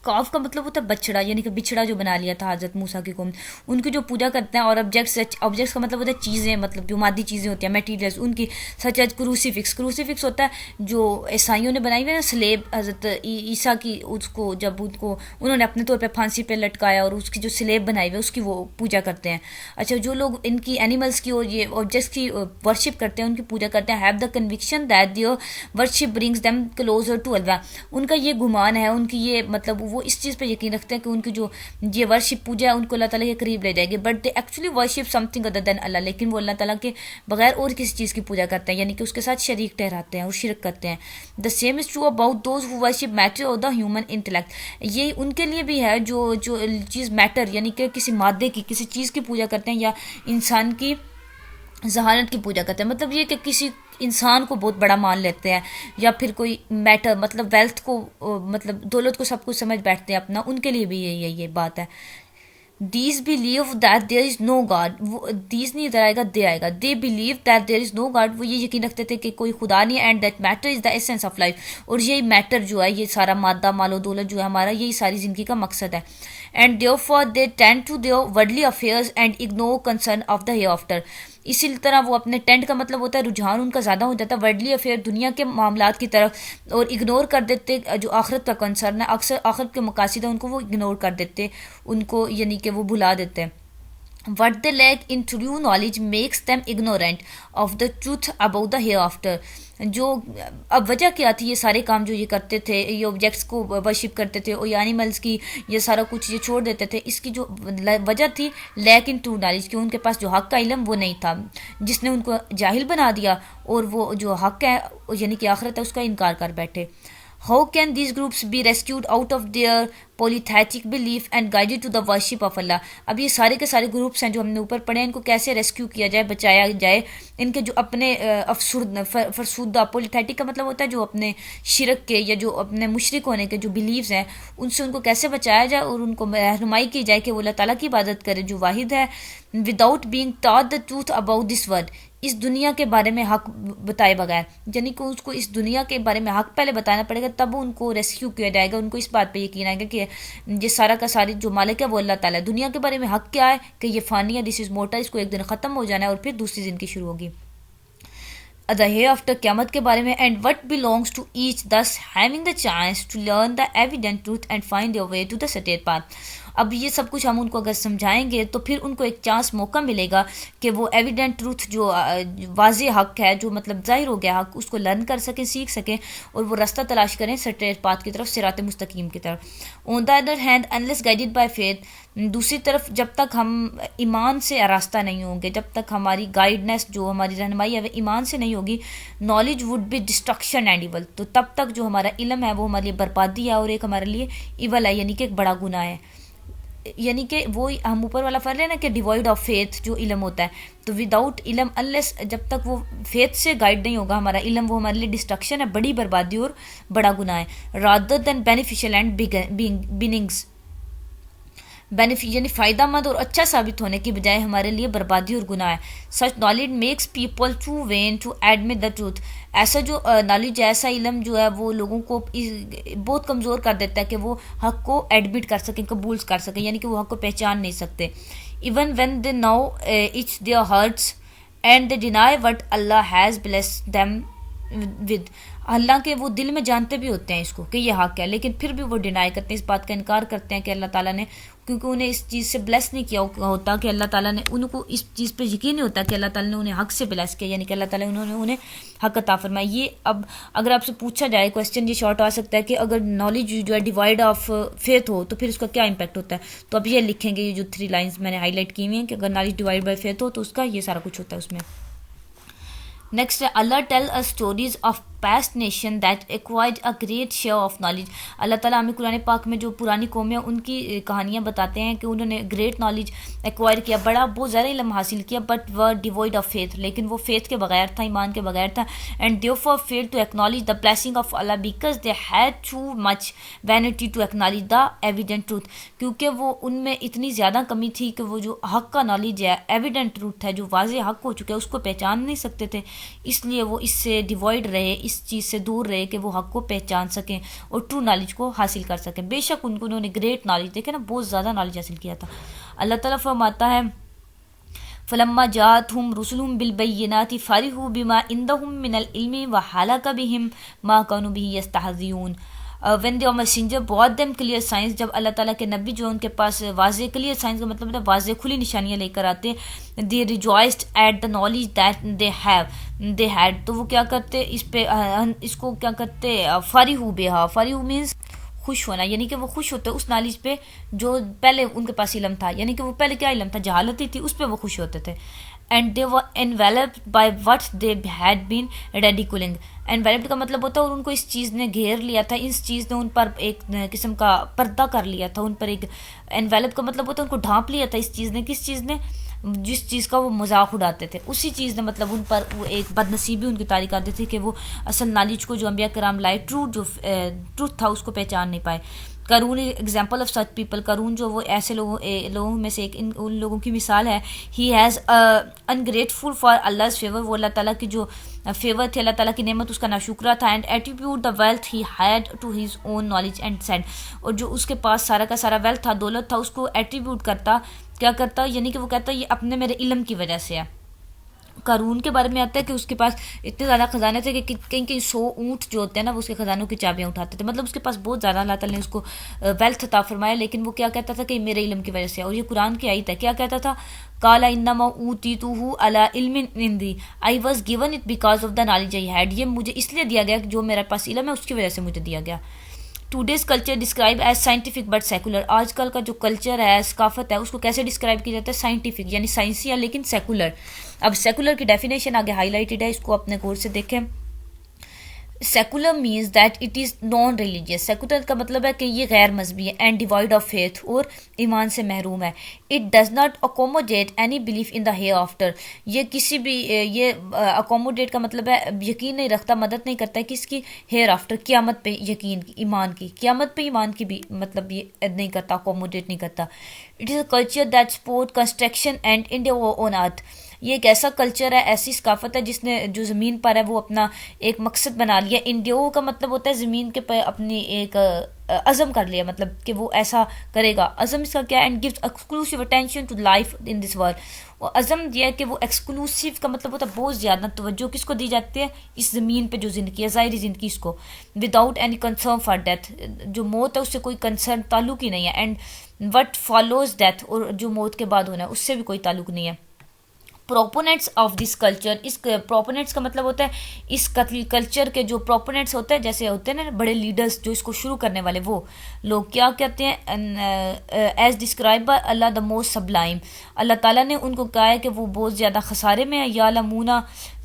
کاف کا مطلب ہوتا ہے بچڑا، یعنی کہ بچڑا جو بنا لیا تھا حضرت موسیٰ کی قوم، ان کی جو پوجا کرتے ہیں. اور آبجیکٹس کا مطلب ہوتا ہے چیزیں، مطلب جو مادی چیزیں ہوتی ہیں میٹیریلز ان کی، سچ ایز کروسیفکس ہوتا ہے جو عیسائیوں نے بنائی ہوئی ہے نا سلیب حضرت عیسیٰ کی، اس کو جب ان کو انہوں نے اپنے طور پہ پھانسی پہ لٹکایا اور اس کی جو سلیب بنائی ہوئی ہے اس کی وہ پوجا کرتے ہیں. اچھا، جو لوگ ان کی اینیملس کی اور یہ آبجیکٹس کی ورشپ کرتے ہیں، ان کی پوجا کرتے ہیں، have the conviction that their worship brings them closer to Allah, ان کا یہ گمان ہے، ان کی یہ مطلب وہ اس چیز پہ یقین رکھتے ہیں کہ ان کی جو یہ ورشپ پوجا ہے ان کو اللہ تعالیٰ کے قریب لے جائے گی. But they actually worship something other than Allah, لیکن وہ اللہ تعالیٰ کے بغیر اور کسی چیز کی پوجا کرتے ہیں، یعنی کہ اس کے ساتھ شریک ٹھہراتے ہیں اور شرک کرتے ہیں. The same is true about those who worship matter اور دا ہیومن انٹلیکٹ، یہ ان کے لیے بھی ہے جو چیز میٹر یعنی کہ کسی مادے کی، کسی چیز کی پوجا کرتے ہیں یا انسان کی ذہانت کی پوجا کرتے ہیں. مطلب یہ کہ کسی انسان کو بہت بڑا مان لیتے ہیں، یا پھر کوئی میٹر مطلب ویلتھ کو، مطلب دولت کو سب کچھ سمجھ بیٹھتے ہیں اپنا، ان کے لیے بھی یہ بات ہے. These believe that there is no God, دیز نہیں ادھر آئے گا، دے آئے گا. They believe that there is no God, وہ یہ یقین رکھتے تھے کہ کوئی خدا نہیں ہے. And that matter is the essence of life, اور یہی میٹر جو ہے، یہ سارا مادہ مال و دولت جو ہے ہمارا، یہی ساری زندگی کا مقصد ہے. And therefore they tend to their worldly affairs and ignore concern of the hereafter، اسی طرح وہ اپنے ٹینٹ کا مطلب ہوتا ہے رجحان ان کا زیادہ ہو جاتا ہے ورڈلی افیئر، دنیا کے معاملات کی طرف، اور اگنور کر دیتے جو آخرت کا کنسرن ہے، اکثر آخرت کے مقاصد ہیں ان کو وہ اگنور کر دیتے، ان کو یعنی کہ وہ بھلا دیتے ہیں. What they lack in true knowledge makes them ignorant of the truth about the hereafter. جو اب وجہ کیا تھی یہ سارے کام جو یہ کرتے تھے، یہ آبجیکٹس کو ورشپ کرتے تھے اور یہ اینیملس کی یہ سارا کچھ یہ چھوڑ دیتے تھے، اس کی جو وجہ تھی لیک ان ٹرو نالج، کہ ان کے پاس جو حق کا علم وہ نہیں تھا، جس نے ان کو جاہل بنا دیا اور وہ جو حق ہے یعنی کہ آخرت ہے اس کا انکار کر بیٹھے. How can these groups be rescued out of their polytheistic belief and guided to the worship of Allah؟ اب یہ سارے کے سارے گروپس ہیں جو ہم نے اوپر پڑھے ہیں، ان کو کیسے ریسکیو کیا جائے، بچایا جائے ان کے جو اپنے فرسودہ، پولیتھیٹک کا مطلب ہوتا ہے جو اپنے شرک کے یا جو اپنے مشرک ہونے کے جو بلیفز ہیں ان سے ان کو کیسے بچایا جائے اور ان کو رہنمائی کی جائے کہ وہ اللہ تعالیٰ کی عبادت کرے جو واحد ہے. Without being taught the truth about this world، اس دنیا کے بارے میں حق بتائے بغیر، یعنی کہ اس کو اس دنیا کے بارے میں حق پہلے بتانا پڑے گا، تب ان کو ریسکیو کیا جائے گا، ان کو اس بات پہ یقین آئے گا کہ یہ سارا کا ساری جو مالک ہے وہ اللہ تعالیٰ ہے. دنیا کے بارے میں حق کیا ہے کہ یہ فانی ہے، دس از موٹا، اس کو ایک دن ختم ہو جانا ہے اور پھر دوسری زندگی شروع ہوگی. the hereafter قیامت کے بارے میں. and what belongs to each thus having the chance to learn the evident truth and find their way to the straight path. اب یہ سب کچھ ہم ان کو اگر سمجھائیں گے تو پھر ان کو ایک چانس موقع ملے گا کہ وہ ایویڈنٹ ٹروتھ جو واضح حق ہے، جو مطلب ظاہر ہو گیا حق، اس کو لرن کر سکیں، سیکھ سکیں اور وہ راستہ تلاش کریں سٹریٹ پاتھ کی طرف، صراط مستقیم کی طرف. On the other hand unless guided by faith، دوسری طرف جب تک ہم ایمان سے آراستہ نہیں ہوں گے، جب تک ہماری گائیڈنس جو ہماری رہنمائی ہے وہ ایمان سے نہیں ہوگی، knowledge would be destruction and evil, تو تب تک جو ہمارا علم ہے وہ ہمارے لیے بربادی ہے اور ایک ہمارے لیے ایول ہے، یعنی کہ ایک بڑا گناہ ہے. یعنی کہ وہ ہم اوپر والا فرض ہے نا کہ ڈیوائڈ آف فیتھ جو علم ہوتا ہے، تو وداؤٹ علم انلیس جب تک وہ فیتھ سے گائیڈ نہیں ہوگا ہمارا علم، وہ ہمارے لیے ڈسٹرکشن ہے، بڑی بربادی اور بڑا گناہ ہے. رادر دین بینیفیشل اینڈ بیننگز، یعنی فائدہ مند اور اچھا ثابت ہونے کی بجائے ہمارے لیے بربادی اور گناہ ہے. Such knowledge makes people to want to admit the truth, ایسا جو نالج ہے، ایسا علم جو ہے وہ لوگوں کو بہت کمزور کر دیتا ہے کہ وہ حق کو ایڈمٹ کر سکیں، قبول کر سکیں، یعنی کہ وہ حق کو پہچان نہیں سکتے. Even when they know it's their hearts and they deny what Allah has blessed them with, حالانکہ وہ دل میں جانتے بھی ہوتے ہیں اس کو کہ یہ حق ہے، لیکن پھر بھی وہ ڈینائی کرتے ہیں، اس بات کا انکار کرتے ہیں کہ اللہ تعالیٰ نے، کیونکہ انہیں اس چیز سے بلیس نہیں کیا ہوتا کہ اللہ تعالیٰ نے، ان کو اس چیز پہ یقین نہیں ہوتا کہ اللہ تعالیٰ نے انہیں حق سے بلیس کیا، یعنی کہ اللہ تعالیٰ نے انہیں حق عطا فرمایا. یہ اب اگر آپ سے پوچھا جائے کویسچن، یہ شارٹ آ سکتا ہے کہ اگر نالج جو ہے ڈیوائڈ آف فیتھ ہو تو پھر اس کا کیا امپیکٹ ہوتا ہے، تو اب یہ لکھیں گے، یہ جو 3 لائنز میں نے ہائی لائٹ کی ہوئی ہیں کہ اگر نالج ڈیوائڈ بائی فیتھ ہو تو اس کا یہ سارا کچھ ہوتا ہے اس میں. نیکسٹ ہے Allah tell us stories of past nation that acquired a great share of knowledge. Allah تعالیٰ ہمیں قرآن پاک میں جو پرانی قومیں ان کی کہانیاں بتاتے ہیں کہ انہوں نے گریٹ نالج ایکوائر کیا, بہت زیادہ علم حاصل کیا, but were devoid of faith, لیکن وہ فیتھ کے بغیر تھا, ایمان کے بغیر تھا. and therefore failed to acknowledge the blessing of Allah because they had too much vanity to acknowledge the evident truth. کیونکہ وہ ان میں اتنی زیادہ کمی تھی کہ وہ جو حق کا نالج ہے, ایویڈنٹ ٹروتھ ہے, جو واضح حق ہو چکا ہے, اس کو پہچان نہیں سکتے تھے, اس لیے وہ اس سے ڈیوائڈ رہے, اس چیز سے دور رہے کہ وہ حق کو پہچان سکیں اور ٹرو نالج کو حاصل کر سکیں. بے شک انہوں نے گریٹ نالج, دیکھیں نا, بہت زیادہ نالج حاصل کیا تھا. اللہ تعالیٰ فرماتا ہے فلما جاءتهم رسلهم بالبينات فرحوا بما عندهم من العلم وحاق بهم ما كانوا به يستهزئون. when their messenger brought them clear signs, جب اللہ تعالیٰ کے نبی جو ان کے پاس واضح کلیئر سائنس کا مطلب ہے واضح کھلی نشانیاں لے کر آتے, they rejoiced at the knowledge that they had, تو وہ کیا کرتے اس کو کیا کرتے, فرحوا بها, فرحوا means خوش ہونا, یعنی کہ وہ خوش ہوتے اس نالج پہ جو پہلے ان کے پاس علم تھا, یعنی کہ وہ پہلے کیا علم تھا, جہالت ہی تھی, اس پہ وہ خوش ہوتے تھے. and they were enveloped by what they had been ridiculing. enveloped کا مطلب ہوتا ہے اور ان کو اس چیز نے گھیر لیا تھا, اس چیز نے ان پر ایک قسم کا پردہ کر لیا تھا, ان پر ایک envelop کا مطلب ہوتا ہے ان کو ڈھانپ لیا تھا اس چیز نے, کس چیز نے, جس چیز کا وہ مذاق اڑاتے تھے, اسی چیز نے مطلب ان پر وہ ایک بد نصیبی ان کی تاریخ آتی تھی کہ وہ اصل نالج کو جو انبیاء کرام لائے, ٹروتھ تھا, اس کو پہچان نہیں پائے. قارون ایگزامپل آف سچ پیپل, قارون جو وہ ایسے لوگوں میں سے ایک ان لوگوں کی مثال ہے. He has ungrateful for Allah's favour, وہ اللہ تعالیٰ کی جو فیور تھی, اللہ تعالیٰ کی نعمت, اس کا ناشکرہ تھا. And attribute the wealth he had to his own knowledge and sand, اور جو اس کے پاس سارا کا سارا ویلتھ تھا, دولت تھا, اس کو ایٹریبیوٹ کرتا, کیا کرتا, یعنی کہ وہ کہتا یہ اپنے میرے علم کی وجہ سے ہے. قارون کے بارے میں آتا ہے کہ اس کے پاس اتنے زیادہ خزانے تھے کہ کہیں 100 اونٹ جو ہوتے ہیں نا, وہ اس کے خزانوں کی چابیاں اٹھاتے تھے, مطلب اس کے پاس بہت زیادہ اللہ تعالیٰ نے اس کو ویلتھ عطا فرمایا, لیکن وہ کیا کہتا تھا کہ میرے علم کی وجہ سے. اور یہ قرآن کی آیت ہے, کیا کہتا تھا, قال انما اوتیتہ علی علم عندی, I was given it because of the knowledge I had, یہ مجھے اس لیے دیا گیا کہ جو میرے پاس علم ہے اس کی وجہ سے مجھے دیا گیا. Today's culture describe as scientific but secular, آج کل کا جو کلچر ہے, ثقافت ہے, اس کو کیسے ڈسکرائب کیا جاتا ہے, سائنٹیفک یعنی سائنسی ہے لیکن سیکولر. اب سیکولر کی ڈیفینیشن آگے ہائی لائٹڈ ہے, اس کو اپنے غور سے دیکھیں. Secular means that it is naan religious, secular کا مطلب ہے کہ یہ غیر مذہبی ہے, اینڈ ڈیوائڈ آف فیتھ, اور ایمان سے محروم ہے. It does not accommodate any belief in the hereafter, یہ کسی بھی, یہ اکوموڈیٹ کا مطلب ہے یقین نہیں رکھتا, مدد نہیں کرتا ہے کس کی, ہیئر آفٹر, قیامت پہ یقین کی, ایمان کی, قیامت پہ ایمان کی بھی مطلب یہ نہیں کرتا, اکوموڈیٹ نہیں کرتا. It is a culture that support construction and endeavour on earth, یہ ایک ایسا کلچر ہے, ایسی ثقافت ہے جس نے جو زمین پر ہے وہ اپنا ایک مقصد بنا لیا. انڈیو کا مطلب ہوتا ہے زمین کے پہ اپنی ایک عزم کر لیا, مطلب کہ وہ ایسا کرے گا, عزم اس کا کیا, and gives exclusive attention to life in this world. اور عزم یہ ہے کہ وہ ایکسکلوسیو کا مطلب ہوتا ہے بہت زیادہ توجہ کس کو دی جاتی ہے, اس زمین پہ جو زندگی ہے, ظاہری زندگی, اس کو without any concern for death, جو موت ہے اس سے کوئی کنسرن, تعلق ہی نہیں ہے. اینڈ وٹ فالوز ڈیتھ, اور جو موت کے بعد ہونا ہے اس سے بھی کوئی تعلق نہیں ہے. پروپوننٹس آف دس کلچر, اس پروپوننٹس کا مطلب ہوتا ہے اس کلچر کے جو پروپوننٹس ہوتے ہیں, جیسے ہوتے ہیں نا بڑے لیڈرز جو اس کو شروع کرنے والے, وہ لوگ کیا کہتے ہیں, as describe by Allah the most sublime, Allah تعالیٰ نے ان کو کہا ہے کہ وہ بہت زیادہ خسارے میں ہے. یعلمون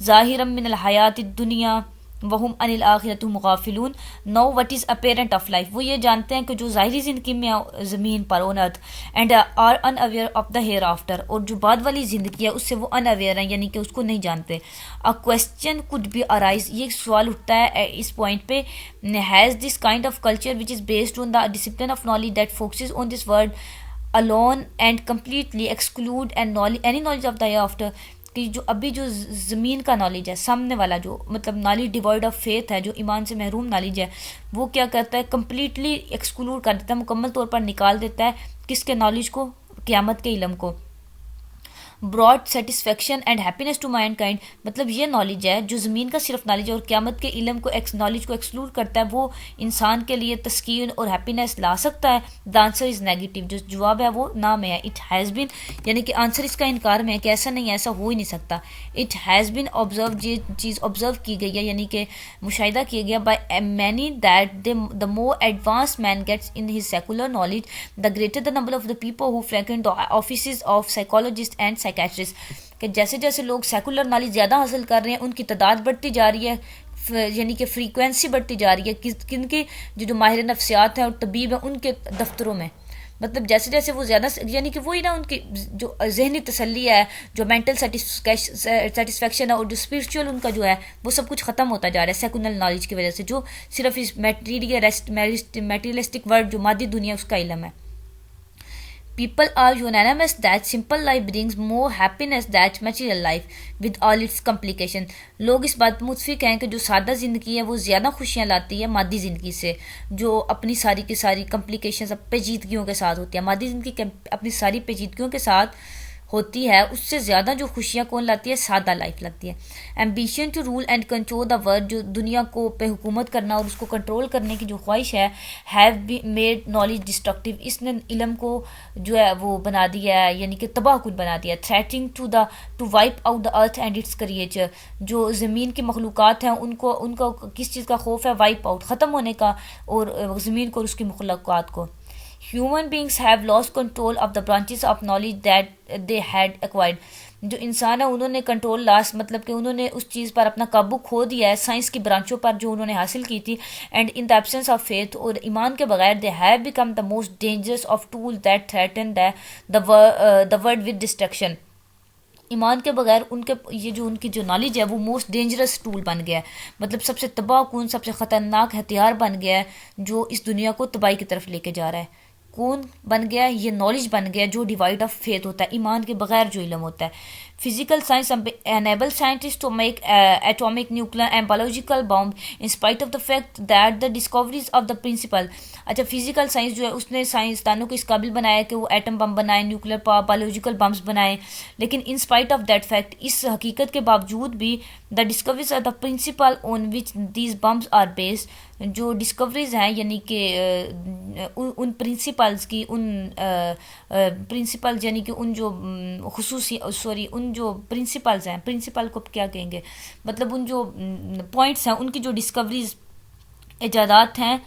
ظاہرا من الحیات الدنیا وہم عن الآخرۃ ہم غافلون, know what is apparent of life, وہ یہ جانتے ہیں کہ جو ظاہری زندگی میں زمین پر on earth, and are unaware of the hereafter, اور جو بعد والی زندگی ہے اس سے وہ ان اویئر ہیں, یعنی کہ اس کو نہیں جانتے. اے کویسچن کوڈ بی ارائز, یہ سوال اٹھتا ہے اس پوائنٹ پہ, has this kind of culture which is based on the discipline of knowledge that focuses on this world alone and completely exclude and any knowledge of the hereafter, کہ جو ابھی جو زمین کا نالج ہے, سامنے والا جو مطلب نالج ڈیوائڈ آف فیتھ ہے, جو ایمان سے محروم نالج ہے, وہ کیا کرتا ہے, کمپلیٹلی ایکسکلوڈ کر دیتا ہے, مکمل طور پر نکال دیتا ہے کس کے نالج کو, قیامت کے علم کو. Broad satisfaction and happiness to mankind, مطلب یہ نالج ہے جو زمین کا صرف نالج ہے اور قیامت کے علم کو نالج کو ایکسکلوڈ کرتا ہے, وہ انسان کے لیے تسکین اور ہیپینس لا سکتا ہے. دا آنسر از نیگیٹو, جو جواب ہے وہ نہ میں ہے. اٹ ہیز بین, یعنی کہ آنسر اس کا انکار میں ہے کہ ایسا نہیں ہے, ایسا ہو ہی نہیں سکتا. اٹ ہیز بین آبزرو, یہ چیز آبزرو کی گئی ہے, یعنی کہ مشاہدہ کیا گیا by many that the more advanced man gets in his secular knowledge, the greater the number of the people who frequent the offices of psychologist and psychiatrist, کہ جیسے جیسے لوگ سیکولر نالج زیادہ حاصل کر رہے ہیں ان کی تعداد بڑھتی جا رہی ہے, یعنی کہ فریکوینسی بڑھتی جا رہی ہے کن کی جو ماہر نفسیات ہیں اور طبیب ہیں ان کے دفتروں میں. مطلب جیسے جیسے وہ زیادہ یعنی کہ وہی نا ان کی جو ذہنی تسلی ہے, جو مینٹل سیٹسفیکشن ہے اور جو اسپرچول ان کا جو ہے وہ سب کچھ ختم ہوتا جا رہا ہے سیکولر نالج کی وجہ سے, جو صرف اس میٹیریلسٹک ورلڈ جو مادی دنیا اس کا علم ہے. People are unanimous that simple life brings more happiness than material life with all its complication. لوگ اس بات متفق ہیں کہ جو سادہ زندگی ہے وہ زیادہ خوشیاں لاتی ہے مادی زندگی سے, جو اپنی ساری کی ساری کمپلیکیشنز پیچیدگیوں کے ساتھ ہوتی ہے. مادی زندگی اپنی ساری پیچیدگیوں کے ساتھ ہوتی ہے, اس سے زیادہ جو خوشیاں کون لاتی ہے, سادہ لائف لاتی ہے. Ambition to rule and control the world, جو دنیا کو پہ حکومت کرنا اور اس کو کنٹرول کرنے کی جو خواہش ہے, ہیو میڈ نالج ڈسٹرکٹیو, اس نے علم کو جو ہے وہ بنا دیا ہے یعنی کہ تباہ کن بنا دیا ہے. Threatening to wipe out the earth and its creature, جو زمین کی مخلوقات ہیں ان کو کس چیز کا خوف ہے, وائپ آؤٹ, ختم ہونے کا, اور زمین کو اور اس کی مخلوقات کو. Human beings have lost control of the branches of knowledge that they had acquired. جو انسان ہے انہوں نے کنٹرول مطلب کہ انہوں نے اس چیز پر اپنا قابو کھو دیا ہے سائنس کی برانچوں پر جو انہوں نے حاصل کی تھی. And in the absence of faith, اور ایمان کے بغیر they have become the most dangerous of tools that threaten the world with destruction. ایمان کے بغیر ان کی جو نالج ہے وہ موسٹ ڈینجرس ٹول بن گیا ہے, مطلب سب سے تباہ کن, سب سے خطرناک ہتھیار بن گیا ہے جو اس دنیا کو تباہی کی طرف لے کے جا رہا ہے. کون بن گیا, یہ نالج بن گیا جو ڈیوائڈ آف فیتھ ہوتا ہے, ایمان کے بغیر جو علم ہوتا ہے. Physical science enables scientists to make atomic, nuclear and biological bombs in spite of the fact that the discoveries of the principle. اچھا, فزیکل سائنس جو ہے اس نے سائنسدانوں کو اس قابل بنایا کہ وہ ایٹم بم بنائیں, نیوکلیر بایولوجیکل بمس بنائیں, لیکن in spite of that fact, اس حقیقت کے باوجود بھی, the discoveries are the principle on which these bombs are based, جو ڈسکوریز ہیں یعنی کہ ان پرنسپلز کی, ان پرنسپل یعنی کہ ان جو ان جو پرنسپلز ہیں, پرنسپل کو کیا کہیں گے, مطلب ان جو پوائنٹس ہیں ان کی جو ڈسکوریز ایجادات ہیں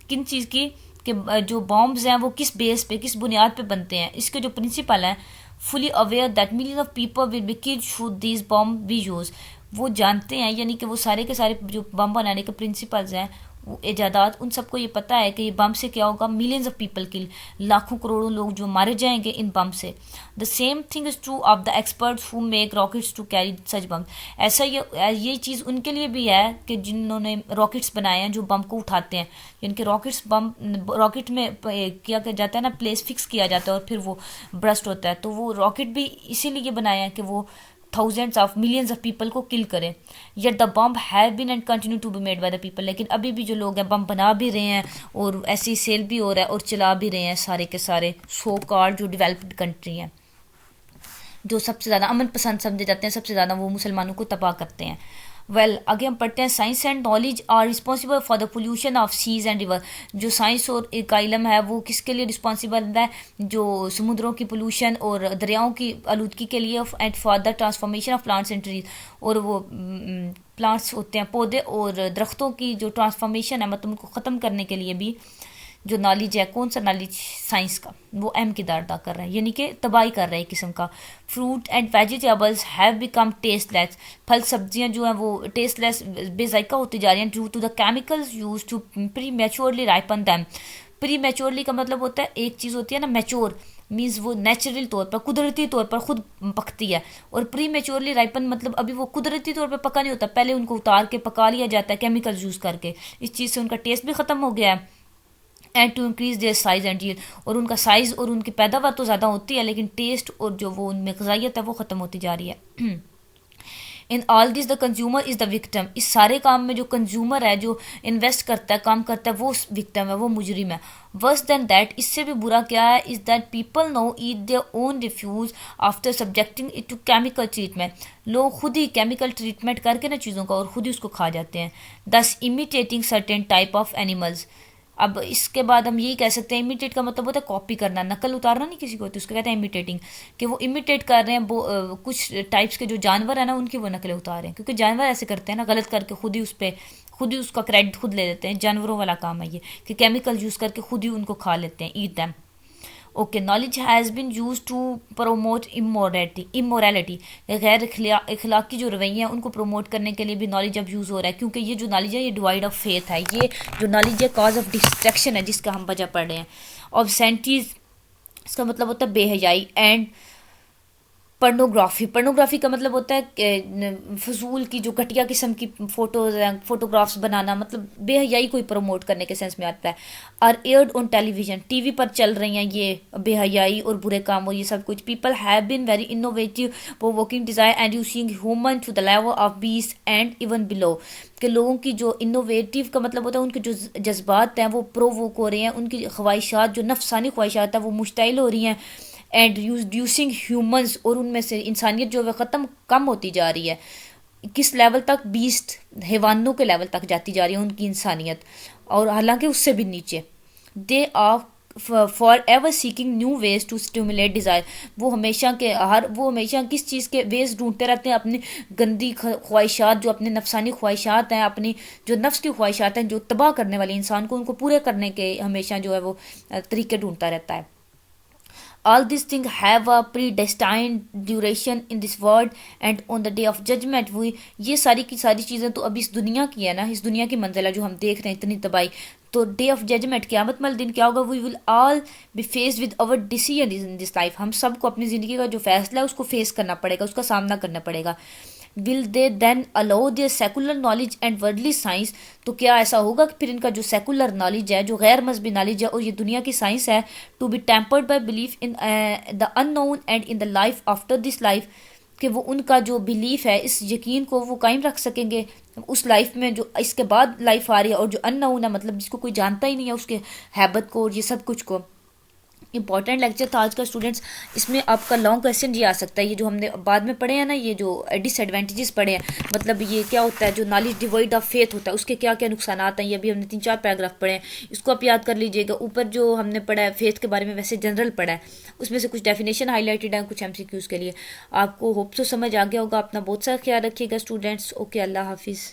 کن چیز کی, کہ جو بامبز ہیں وہ کس بیس پہ, کس بنیاد پہ بنتے ہیں, اس کے جو پرنسپل ہیں, fully aware that millions of people will be killed should these bomb be use, وہ جانتے ہیں یعنی کہ وہ سارے کے سارے جو بم بنانے کے پرنسپلز ہیں, وہ ایجادات, ان سب کو یہ پتہ ہے کہ یہ بم سے کیا ہوگا, ملینز آف پیپل کل, لاکھوں کروڑوں لوگ جو مارے جائیں گے ان بم سے. The same thing is true of the experts who make rockets to carry such bomb. ایسا یہ چیز ان کے لیے بھی ہے کہ جنہوں نے راکٹس بنائے ہیں جو بم کو اٹھاتے ہیں, یعنی کہ راکٹ میں کیا جاتا ہے نا, پلیس فکس کیا جاتا ہے اور پھر وہ برسٹ ہوتا ہے, تو وہ راکٹ بھی اسی لیے بنایا ہے کہ وہ thousands of millions of people کو کل کرے. yet the bomb have been and continue to be made by the people, لیکن ابھی بھی جو لوگ ہیں بم بنا بھی رہے ہیں اور ایسی سیل بھی ہو رہا ہے اور چلا بھی رہے ہیں سارے کے سارے سو کارڈ جو ڈیولپڈ کنٹری ہیں, جو سب سے زیادہ امن پسند سمجھے جاتے ہیں, سب سے زیادہ وہ مسلمانوں کو تباہ کرتے ہیں. آگے ہم پڑھتے ہیں, science and knowledge are responsible for the pollution of seas and river. جو سائنس اور ایک علم ہے وہ کس کے لیے رسپانسبل ہے, جو سمندروں کی پولوشن اور دریاؤں کی آلودگی کے لیے, and for the transformation of plants and trees, اور وہ پلانٹس ہوتے ہیں پودے اور درختوں کی جو ٹرانسفارمیشن ہے, مطلب ان کو ختم کرنے کے لیے بھی جو نالج ہے, کون سا نالج, سائنس کا, وہ اہم کردار ادا کر رہا ہے, یعنی کہ تباہی کر رہا ہے ایک قسم کا. Fruit and vegetables have become tasteless. پھل سبزیاں جو ہیں وہ ٹیسٹ لیس, بے ذائقہ ہوتی جا رہی ہیں, due to the chemicals use to prematurely ripen them. Prematurely کا مطلب ہوتا ہے, ایک چیز ہوتی ہے نا میچور, مینز وہ نیچرل طور پر, قدرتی طور پر خود پکتی ہے, اور پری میچورلی رائپن مطلب ابھی وہ قدرتی طور پر پکا نہیں ہوتا, پہلے ان کو اتار کے پکا لیا جاتا ہے کیمیکلز یوز کر کے. اس چیز سے ان کا ٹیسٹ بھی ختم ہو گیا ہے. And to increase their size and yield, اور ان کا سائز اور ان کی پیداوار تو زیادہ ہوتی ہے لیکن ٹیسٹ اور جو وہ ان میں غذائیت ہے وہ ختم ہوتی جا رہی ہے. ان آل دس the consumer is the victim. اس سارے کام میں جو کنزیومر ہے, جو انویسٹ کرتا ہے, کام کرتا ہے, وہ وکٹم ہے, وہ مجرم ہے. ورس دین دیٹ, اس سے بھی برا کیا ہے, is that people now eat their own refuse after subjecting it to chemical treatment. لوگ خود ہی کیمیکل ٹریٹمنٹ کر کے نا چیزوں کا اور خود ہی اس کو کھا جاتے ہیں. This imitating certain type of animals. اب اس کے بعد ہم یہی کہہ سکتے ہیں, امیٹیٹ کا مطلب ہوتا ہے کاپی کرنا, نقل اتارنا نہیں کسی کو, تو اس کو کہتے ہیں امیٹیٹنگ, کہ وہ امیٹیٹ کر رہے ہیں کچھ ٹائپس کے جو جانور ہیں نا ان کی وہ نقلیں اتار رہے ہیں, کیونکہ جانور ایسے کرتے ہیں نا, غلط کر کے خود ہی اس کا کریڈٹ خود لے لیتے ہیں. جانوروں والا کام ہے یہ, کہ کیمیکل یوز کر کے خود ہی ان کو کھا لیتے ہیں, eat them. Okay, knowledge has been use to promote immorality, غیر اخلاقی جو رویے ہیں ان کو پروموٹ کرنے کے لیے بھی نالج اب یوز ہو رہا ہے، کیونکہ یہ جو نالج ہے یہ ڈیوائڈ آف فیتھ ہے، یہ جو نالج ہے کاز آف ڈسٹریکشن ہے جس کا ہم وجہ پڑھ رہے ہیں. آبسینٹیز اس کا مطلب ہوتا ہے بے حیائی. اینڈ پرنوگرافی کا مطلب ہوتا ہے کہ فضول کی جو گھٹیا قسم کی فوٹوز ہیں، فوٹوگرافس بنانا، مطلب بے حیائی کوئی پروموٹ کرنے کے سینس میں آتا ہے. Are aired on television, T V پر چل رہی ہیں یہ بے حیائی اور برے کام اور یہ سب کچھ. People have been very innovative provoking desire and using human to the level of base and even below, کہ لوگوں کی جو انوویٹیو کا مطلب ہوتا ہے ان کے جو جذبات ہیں وہ پرووک ہو رہے ہیں، ان کی خواہشات جو نفسانی خواہشات ہیں وہ مشتعل ہو رہی ہیں. اینڈ ریڈیوسنگ ہیومنز، اور ان میں سے انسانیت جو ہے کم ہوتی جا رہی ہے. کس لیول تک؟ بیسٹ، حیوانوں کے لیول تک جاتی جا رہی ہے ان کی انسانیت، اور حالانکہ اس سے بھی نیچے. They are forever seeking new ways to stimulate desire, وہ ہمیشہ کس چیز کے ویز ڈھونڈتے رہتے ہیں، اپنی گندی خواہشات جو اپنے نفسانی خواہشات ہیں، اپنی جو نفس کی خواہشات ہیں جو تباہ کرنے والی انسان کو، ان کو پورے کرنے کے ہمیشہ جو ہے وہ طریقے ڈھونڈتا رہتا ہے. All these things have a predestined duration in this world and on the day of judgment. وہ یہ ساری کی ساری چیزیں تو ابھی اس دنیا کی ہے نا، اس دنیا کی منزل ہے جو ہم دیکھ رہے ہیں اتنی تباہی. تو ڈے آف ججمنٹ، قیامت والے دن کیا ہوگا؟ We will all be face with our decision in this life, ہم سب کو اپنی زندگی کا جو فیصلہ ہے اس کو فیس کرنا پڑے گا، اس کا سامنا کرنا پڑے گا. Will they then allow their secular knowledge and worldly science, تو کیا ایسا ہوگا کہ پھر ان کا جو سیکولر نالج ہے، جو غیر مذہبی نالج ہے اور یہ دنیا کی سائنس ہے، to be tempered by belief in the unknown and in the life after this life, کہ وہ ان کا جو بلیف ہے اس یقین کو وہ قائم رکھ سکیں گے اس لائف میں جو اس کے بعد لائف آ رہی ہے، اور جو ان نون ہے مطلب جس کو کوئی جانتا ہی نہیں ہے اس کے ہیبت کو اور یہ سب کچھ کو. امپورٹنٹ لیکچر تھا آج کا اسٹوڈنٹس. اس میں آپ کا لانگ کویسچن یہ آ سکتا ہے، یہ جو ہم نے بعد میں پڑھے ہیں نا، یہ جو ڈس ایڈوانٹیجز پڑھے ہیں، مطلب یہ کیا ہوتا ہے جو نالج ڈیوائڈ آف فیتھ ہوتا ہے اس کے کیا کیا نقصانات ہیں، یہ ابھی ہم نے 3-4 پیراگراف پڑھے ہیں، اس کو آپ یاد کر لیجئے گا. اوپر جو ہم نے پڑھا ہے فیتھ کے بارے میں ویسے جنرل پڑھا ہے، اس میں سے کچھ ڈیفینیشن ہائی لائٹڈ ہیں، کچھ ایم سی کیوز کے لیے. آپ کو ہوپ تو سمجھ آ گیا ہوگا. اپنا بہت سارا خیال رکھیے گا اسٹوڈنٹس. اوکے، اللہ حافظ.